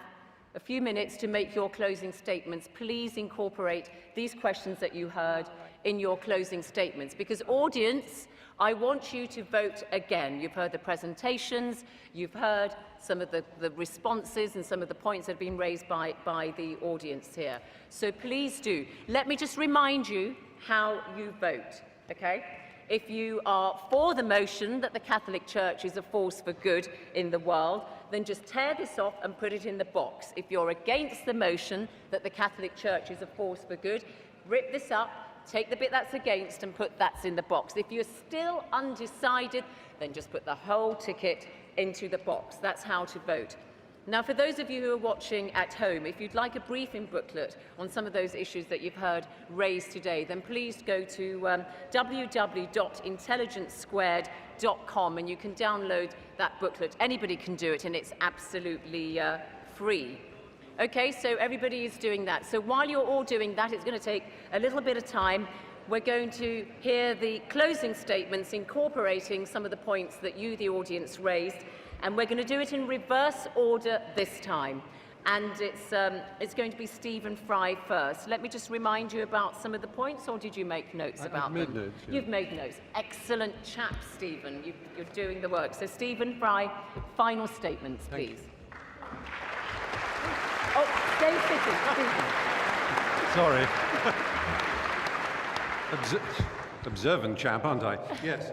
a few minutes to make your closing statements. Please incorporate these questions that you heard in your closing statements, because audience, I want you to vote again. You've heard the presentations, you've heard some of the responses and some of the points that have been raised by the audience here. So please do. Let me just remind you how you vote, okay? If you are for the motion that the Catholic Church is a force for good in the world, then just tear this off and put it in the box. If you're against the motion that the Catholic Church is a force for good, rip this up, take the bit that's against and put that in the box. If you're still undecided, then just put the whole ticket into the box. That's how to vote. Now, for those of you who are watching at home, if you'd like a briefing booklet on some of those issues that you've heard raised today, then please go to www.intelligencesquared.com and you can download that booklet. Anybody can do it, and it's absolutely free. Okay, so everybody is doing that. So while you're all doing that, it's going to take a little bit of time. We're going to hear the closing statements incorporating some of the points that you, the audience, raised. And we're going to do it in reverse order this time. And it's going to be Stephen Fry first. Let me just remind you about some of the points, or did you make notes about them? I've made notes, yeah. You've made notes. excellent chap, Stephen. You're doing the work. So, Stephen Fry, final statements, please. Oh, stay sitting. Sorry. Observant chap, aren't I? Yes.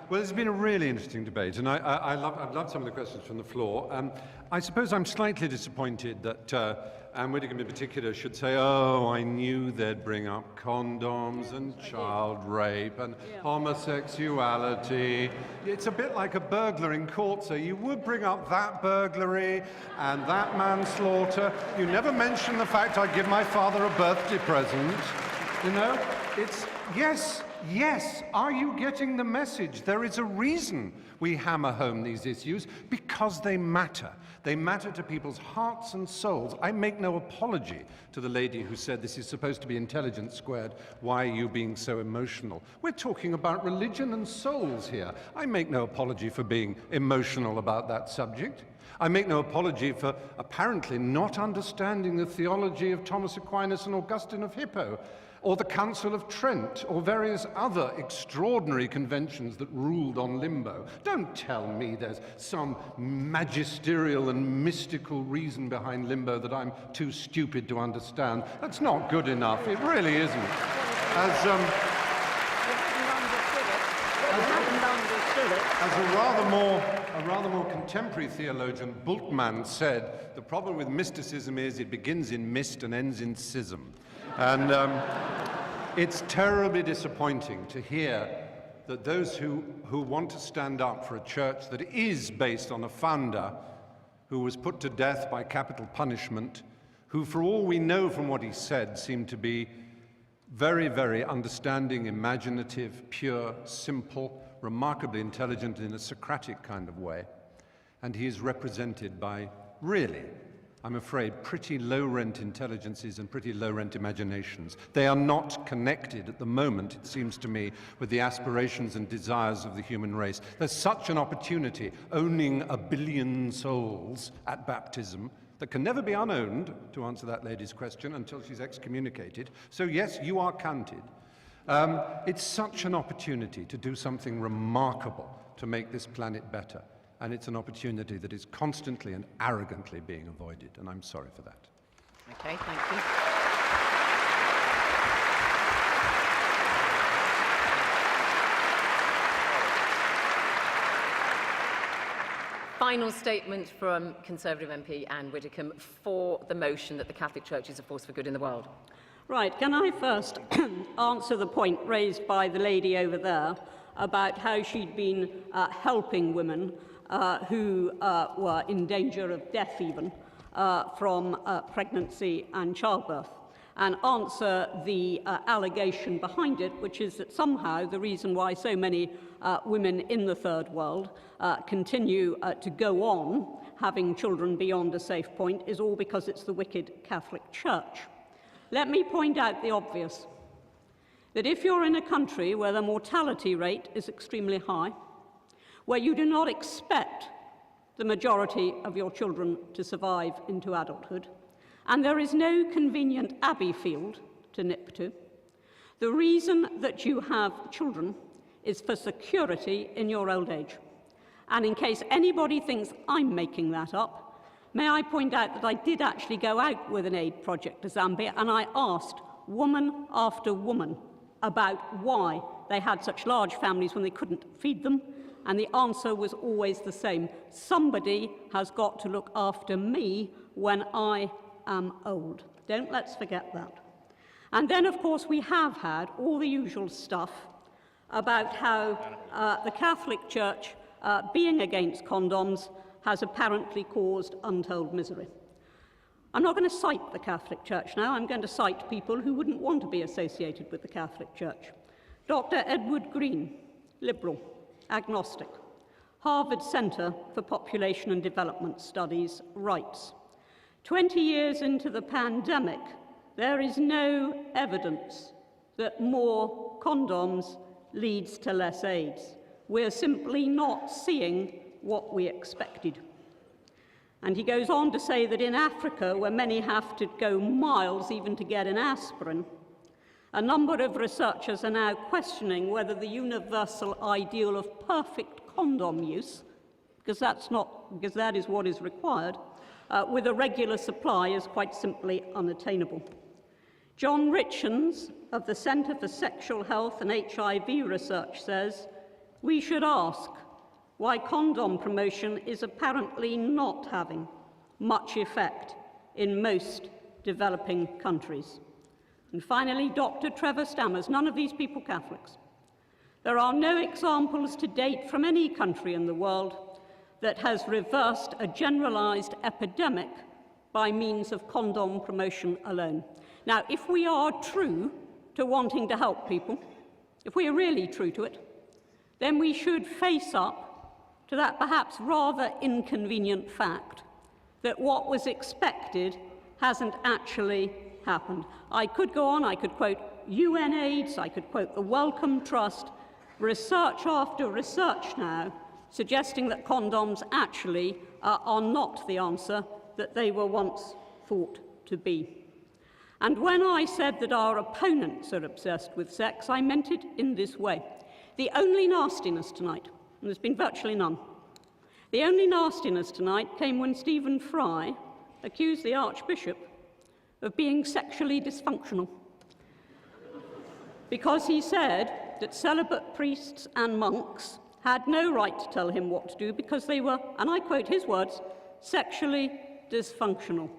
Well, it's been a really interesting debate, and I've loved some of the questions from the floor. I suppose I'm slightly disappointed that Anne Widdecombe in particular should say, oh, I knew they'd bring up condoms and child rape and homosexuality. It's a bit like a burglar in court, so you would bring up that burglary and that manslaughter. You never mention the fact I'd give my father a birthday present. You know, it's, yes, are you getting the message? There is a reason we hammer home these issues, because they matter. They matter to people's hearts and souls. I make no apology to the lady who said this is supposed to be intelligence squared. Why are you being so emotional? We're talking about religion and souls here. I make no apology for being emotional about that subject. I make no apology for apparently not understanding the theology of Thomas Aquinas and Augustine of Hippo, or the Council of Trent, or various other extraordinary conventions that ruled on limbo. Don't tell me there's some magisterial and mystical reason behind limbo that I'm too stupid to understand. That's not good enough. It really isn't. As a rather more contemporary theologian, Bultmann, said, the problem with mysticism is it begins in mist and ends in schism. And It's terribly disappointing to hear that those who want to stand up for a church that is based on a founder who was put to death by capital punishment, who, for all we know from what he said, seemed to be very, very understanding, imaginative, pure, simple, remarkably intelligent in a Socratic kind of way. And he is represented by, really, I'm afraid, pretty low-rent intelligences and pretty low-rent imaginations. They are not connected at the moment, it seems to me, with the aspirations and desires of the human race. There's such an opportunity, owning 1 billion souls at baptism, that can never be unowned, to answer that lady's question, until she's excommunicated. So yes, you are counted. It's such an opportunity to do something remarkable to make this planet better. And it's an opportunity that is constantly and arrogantly being avoided, and I'm sorry for that. Okay, thank you. Final statement from Conservative MP Anne Widdecombe for the motion that the Catholic Church is a force for good in the world. Right, can I first answer the point raised by the lady over there about how she'd been helping women who were in danger of death even from pregnancy and childbirth, and answer the allegation behind it, which is that somehow the reason why so many women in the third world continue to go on having children beyond a safe point is all because it's the wicked Catholic Church. Let me point out the obvious, that if you're in a country where the mortality rate is extremely high, where you do not expect the majority of your children to survive into adulthood, and there is no convenient abbey field to nip to, the reason that you have children is for security in your old age. And in case anybody thinks I'm making that up, may I point out that I did actually go out with an aid project to Zambia, and I asked woman after woman about why they had such large families when they couldn't feed them, and the answer was always the same. Somebody has got to look after me when I am old. Don't let's forget that. And then, of course, we have had all the usual stuff about how the Catholic Church, being against condoms, has apparently caused untold misery. I'm not going to cite the Catholic Church now. I'm going to cite people who wouldn't want to be associated with the Catholic Church. Dr. Edward Green, Liberal, agnostic. Harvard Center for Population and Development Studies writes, 20 years into the pandemic, there is no evidence that more condoms leads to less AIDS. We're simply not seeing what we expected. And he goes on to say that in Africa, where many have to go miles even to get an aspirin, a number of researchers are now questioning whether the universal ideal of perfect condom use, because that is what is required, with a regular supply is quite simply unattainable. John Richens of the Centre for Sexual Health and HIV Research says, we should ask why condom promotion is apparently not having much effect in most developing countries. And finally, Dr. Trevor Stammers, none of these people Catholics. There are no examples to date from any country in the world that has reversed a generalized epidemic by means of condom promotion alone. Now, if we are true to wanting to help people, if we are really true to it, then we should face up to that perhaps rather inconvenient fact that what was expected hasn't actually happened. I could go on, I could quote UNAIDS, I could quote the Wellcome Trust, research after research now suggesting that condoms actually are not the answer that they were once thought to be. And when I said that our opponents are obsessed with sex, I meant it in this way. The only nastiness tonight, and there's been virtually none, the only nastiness tonight came when Stephen Fry accused the Archbishop of being sexually dysfunctional, because he said that celibate priests and monks had no right to tell him what to do because they were, and I quote his words, sexually dysfunctional.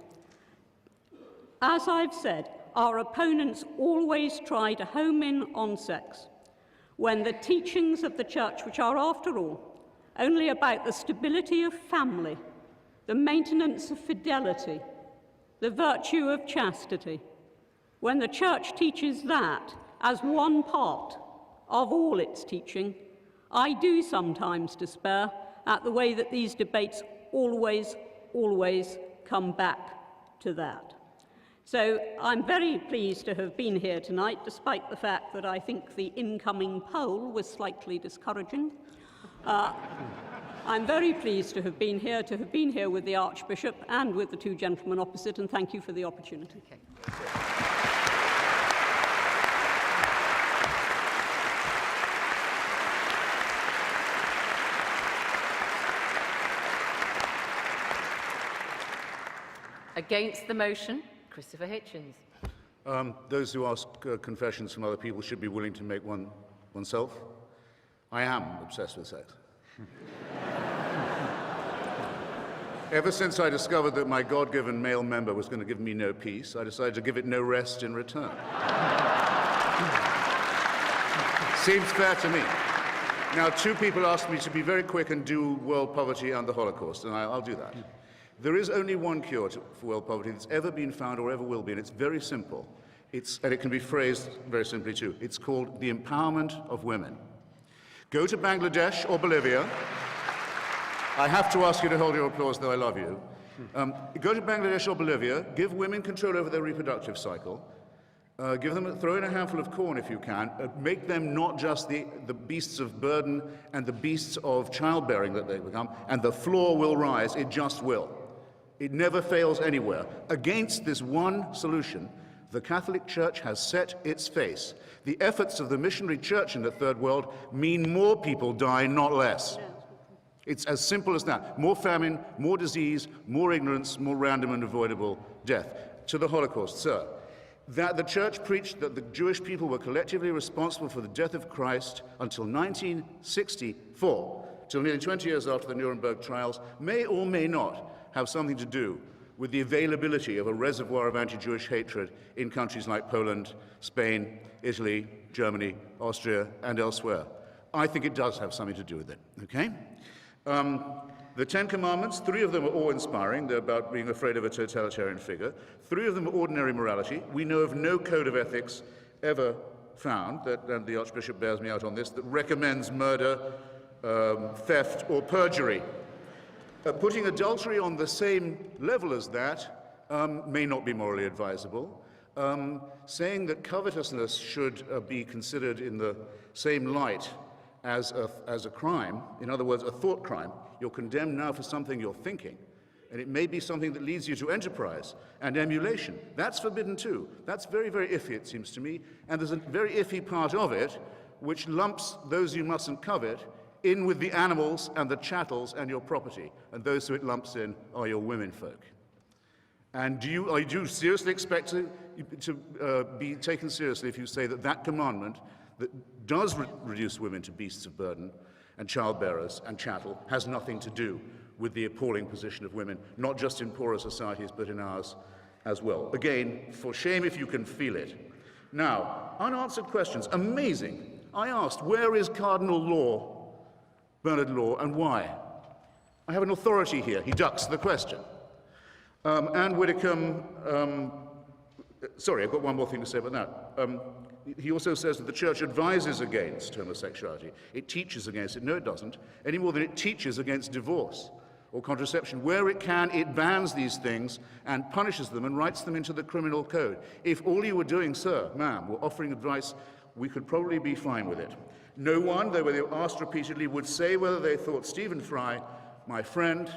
As I've said, our opponents always try to home in on sex, when the teachings of the Church, which are, after all, only about the stability of family, the maintenance of fidelity, the virtue of chastity, when the Church teaches that as one part of all its teaching, I do sometimes despair at the way that these debates always come back to that. So I'm very pleased to have been here tonight, despite the fact that I think the incoming poll was slightly discouraging. I'm very pleased to have been here with the Archbishop and with the two gentlemen opposite, and thank you for the opportunity. Against the motion, Christopher Hitchens. Those who ask confessions from other people should be willing to make one oneself. I am obsessed with sex. Ever since I discovered that my God-given male member was going to give me no peace, I decided to give it no rest in return. Seems fair to me. Now, two people asked me to be very quick and do world poverty and the Holocaust, and I'll do that. There is only one cure for world poverty that's ever been found or ever will be, and it's very simple. And it can be phrased very simply too. It's called the empowerment of women. Go to Bangladesh or Bolivia. I have to ask you to hold your applause, though I love you. Go to Bangladesh or Bolivia, give women control over their reproductive cycle, throw in a handful of corn if you can, make them not just the beasts of burden and the beasts of childbearing that they become, and the floor will rise, it just will. It never fails anywhere. Against this one solution, the Catholic Church has set its face. The efforts of the missionary church in the Third World mean more people die, not less. It's as simple as that. More famine, more disease, more ignorance, more random and avoidable death. To the Holocaust, sir, that the Church preached that the Jewish people were collectively responsible for the death of Christ until 1964, till nearly 20 years after the Nuremberg trials, may or may not have something to do with the availability of a reservoir of anti-Jewish hatred in countries like Poland, Spain, Italy, Germany, Austria, and elsewhere. I think it does have something to do with it, okay? The Ten Commandments, 3 of them are awe-inspiring. They're about being afraid of a totalitarian figure. 3 of them are ordinary morality. We know of no code of ethics ever found, and the Archbishop bears me out on this, that recommends murder, theft, or perjury. Putting adultery on the same level as that may not be morally advisable. Saying that covetousness should be considered in the same light as a crime, in other words, a thought crime. You're condemned now for something you're thinking, and it may be something that leads you to enterprise and emulation. That's forbidden too. That's very, very iffy, it seems to me, and there's a very iffy part of it which lumps those you mustn't covet in with the animals and the chattels and your property, and those who it lumps in are your womenfolk. And do you seriously expect to be taken seriously if you say that that commandment that does reduce women to beasts of burden and childbearers and chattel has nothing to do with the appalling position of women, not just in poorer societies, but in ours as well? Again, for shame if you can feel it. Now, unanswered questions. Amazing. I asked, where is Cardinal Law, Bernard Law, and why? I have an authority here. He ducks the question. Anne Widdecombe, sorry, I've got one more thing to say about that. He also says that the Church advises against homosexuality. It teaches against it. No, it doesn't. Any more than it teaches against divorce or contraception. Where it can, it bans these things and punishes them and writes them into the criminal code. If all you were doing, sir, ma'am, were offering advice, we could probably be fine with it. No one, though they were asked repeatedly, would say whether they thought Stephen Fry, my friend,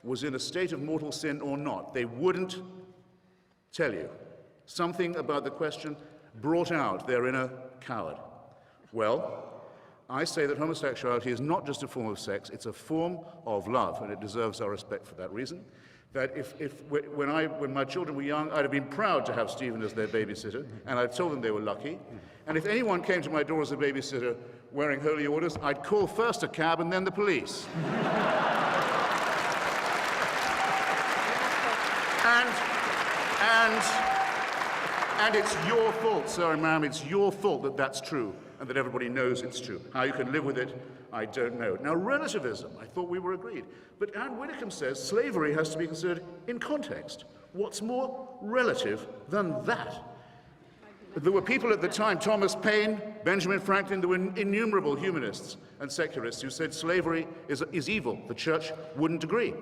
was in a state of mortal sin or not. They wouldn't tell you. Something about the question brought out their inner coward. Well, I say that homosexuality is not just a form of sex, it's a form of love, and it deserves our respect for that reason. That when my children were young, I'd have been proud to have Stephen as their babysitter, and I'd told them they were lucky. And if anyone came to my door as a babysitter wearing holy orders, I'd call first a cab and then the police. And it's your fault, sir and ma'am, it's your fault that that's true and that everybody knows it's true. How you can live with it, I don't know. Now, relativism, I thought we were agreed. But Anne Widdecombe says slavery has to be considered in context. What's more relative than that? There were people at the time, Thomas Paine, Benjamin Franklin, there were innumerable humanists and secularists who said slavery is evil. The church wouldn't agree.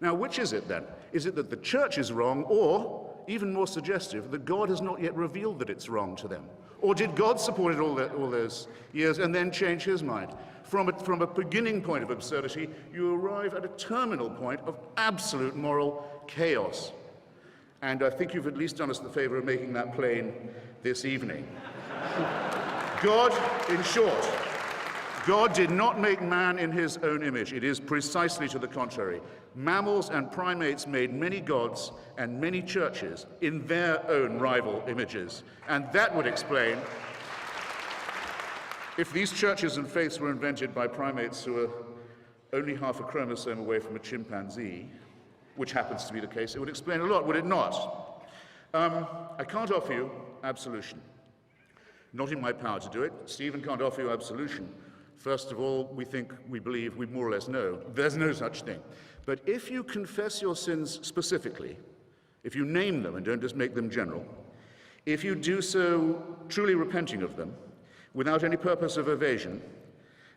Now, which is it then? Is it that the church is wrong, or, even more suggestive, that God has not yet revealed that it's wrong to them? Or did God support it all those years and then change his mind? From a beginning point of absurdity, you arrive at a terminal point of absolute moral chaos. And I think you've at least done us the favor of making that plain this evening. God, in short, God did not make man in his own image. It is precisely to the contrary. Mammals and primates made many gods and many churches in their own rival images. And that would explain, if these churches and faiths were invented by primates who are only half a chromosome away from a chimpanzee, which happens to be the case, it would explain a lot, would it not? I can't offer you absolution. Not in my power to do it. Stephen can't offer you absolution. First of all, we believe, we more or less know, there's no such thing. But if you confess your sins specifically, if you name them and don't just make them general, if you do so truly repenting of them, without any purpose of evasion,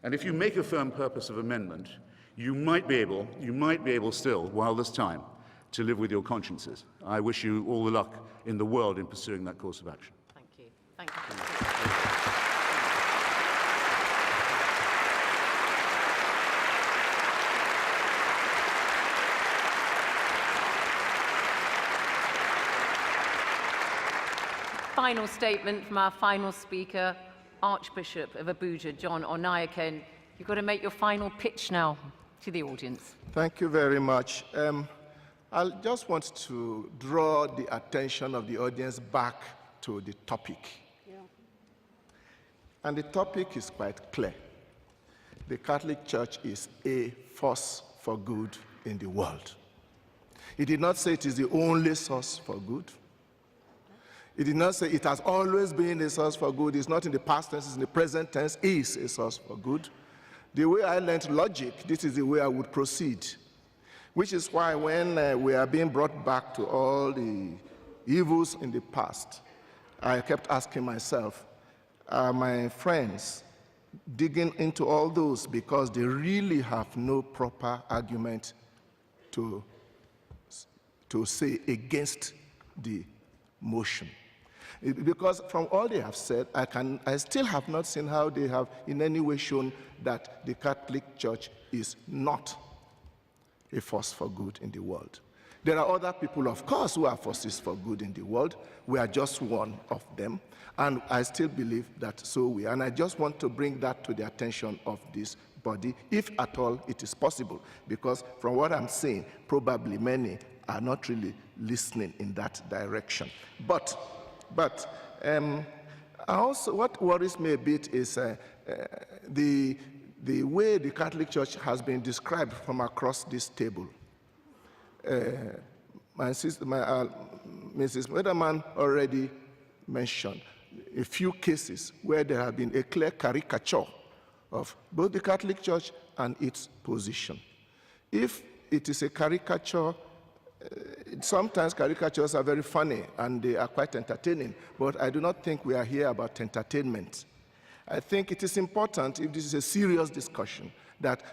and if you make a firm purpose of amendment, you might be able still, while there's time, to live with your consciences. I wish you all the luck in the world in pursuing that course of action. Thank you. Thank you. Final statement from our final speaker, Archbishop of Abuja, John Onaiken. You've got to make your final pitch now to the audience. Thank you very much. I just want to draw the attention of the audience back to the topic. Yeah. And the topic is quite clear. The Catholic Church is a force for good in the world. He did not say it is the only source for good. He did not say it has always been a source for good. It's not in the past tense, it's in the present tense, is a source for good. The way I learned logic, this is the way I would proceed. Which is why when we are being brought back to all the evils in the past, I kept asking myself, are my friends digging into all those because they really have no proper argument to say against the motion? Because from all they have said, I still have not seen how they have in any way shown that the Catholic Church is not a force for good in the world. There are other people, of course, who are forces for good in the world. We are just one of them, and I still believe that so we are. And I just want to bring that to the attention of this body, if at all it is possible, because from what I'm saying, probably many are not really listening in that direction. But also what worries me a bit is the way the Catholic Church has been described from across this table. Mrs. Wetherman already mentioned a few cases where there have been a clear caricature of both the Catholic Church and its position. If it is a caricature, sometimes caricatures are very funny and they are quite entertaining, but I do not think we are here about entertainment. I think it is important, if this is a serious discussion, that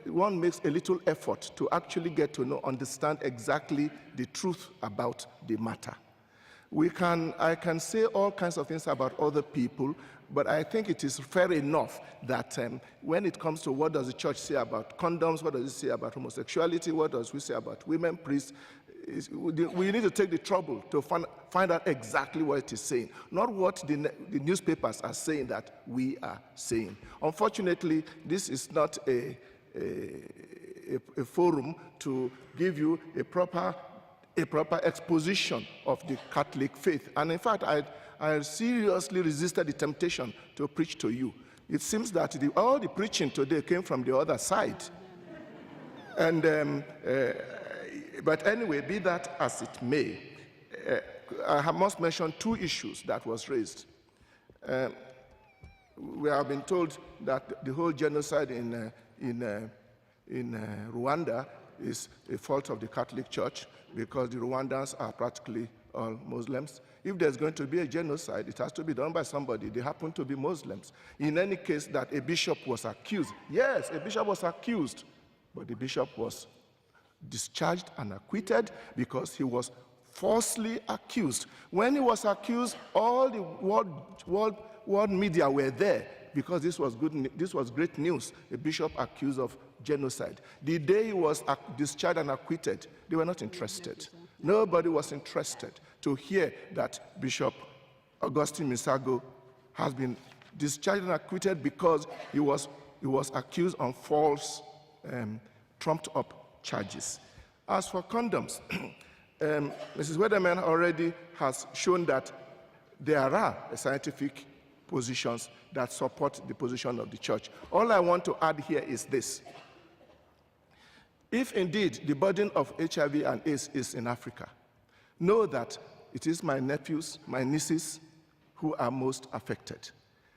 one makes a little effort to actually get to understand exactly the truth about the matter. I can say all kinds of things about other people, but I think it is fair enough that when it comes to what does the church say about condoms, what does it say about homosexuality, what does we say about women priests, we need to take the trouble to find out exactly what it is saying, not what the newspapers are saying that we are saying. Unfortunately, this is not a forum to give you a proper exposition of the Catholic faith. And in fact, I seriously resisted the temptation to preach to you. It seems that all the preaching today came from the other side. And, but anyway, be that as it may, I must mention two issues that was raised. We have been told that the whole genocide in Rwanda is a fault of the Catholic Church because the Rwandans are practically all Muslims. If there's going to be a genocide, it has to be done by somebody. They happen to be Muslims. In any case, that a bishop was accused. Yes, a bishop was accused, but the bishop was discharged and acquitted because he was falsely accused. When he was accused, all the world media were there because this was great news. A bishop accused of genocide. The day he was discharged and acquitted, they were not interested. Nobody was interested to hear that Bishop Augustine Misago has been discharged and acquitted because he was accused on false, trumped-up charges. As for condoms, Mrs. Weatherman already has shown that there are scientific positions that support the position of the church. All I want to add here is this. If indeed the burden of HIV and AIDS is in Africa, know that it is my nephews, my nieces who are most affected.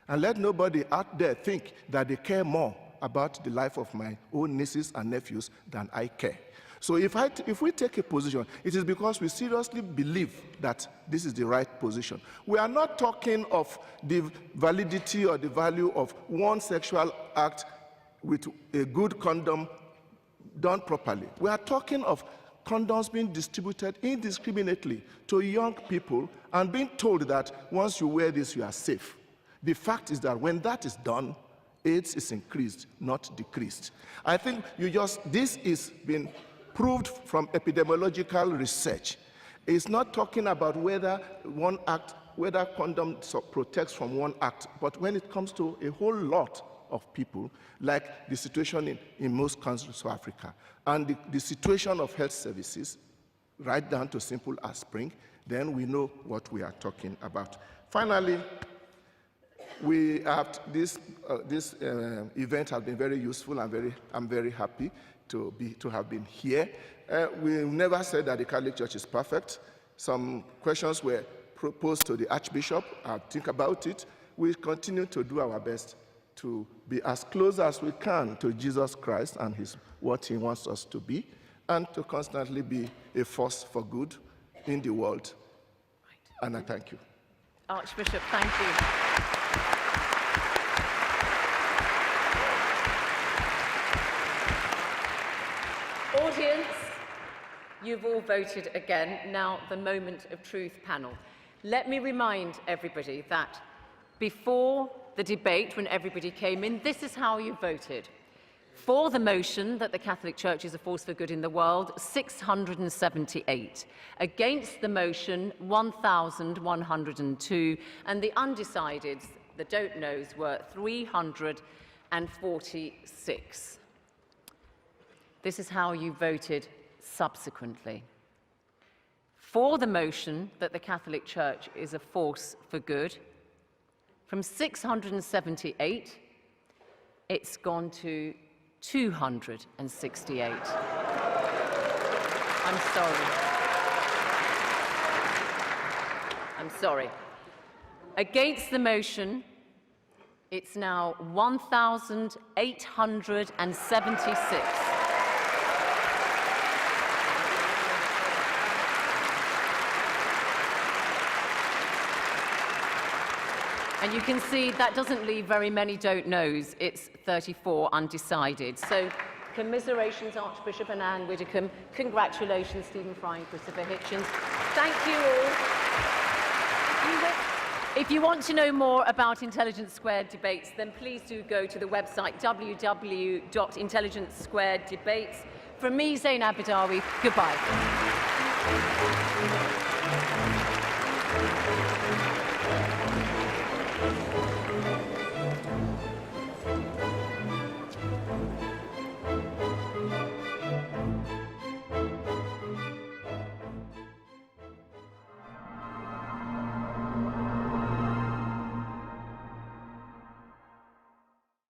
And let nobody out there think that they care more about the life of my own nieces and nephews than I care. So if we take a position, it is because we seriously believe that this is the right position. We are not talking of the validity or the value of one sexual act with a good condom done properly. We are talking of condoms being distributed indiscriminately to young people and being told that once you wear this, you are safe. The fact is that when that is done, AIDS is increased, not decreased. I think this is been proved from epidemiological research. It's not talking about whether condom protects from one act, but when it comes to a whole lot of people, like the situation in most countries of Africa, and the situation of health services, right down to simple aspirin, then we know what we are talking about. Finally, this event has been very useful. I'm very happy to have been here. We never said that the Catholic Church is perfect. Some questions were proposed to the Archbishop. I'll think about it. We continue to do our best to be as close as we can to Jesus Christ and what he wants us to be, and to constantly be a force for good in the world. Right. And I thank you. Archbishop, thank you. Audience, you've all voted again. Now, the moment of truth panel. Let me remind everybody that before the debate, when everybody came in, this is how you voted. For the motion that the Catholic Church is a force for good in the world, 678. Against the motion, 1,102. And the undecideds, the don't knows, were 346. This is how you voted subsequently. For the motion that the Catholic Church is a force for good, from 678, it's gone to 268. I'm sorry. Against the motion, it's now 1,876. And you can see that doesn't leave very many don't knows. It's 34 undecided. So commiserations, Archbishop and Anne Widdecombe. Congratulations, Stephen Fry and Christopher Hitchens. Thank you all. If you want to know more about Intelligence Squared debates, then please do go to the website www.intelligencesquareddebates. From me, Zainab Badawi, goodbye.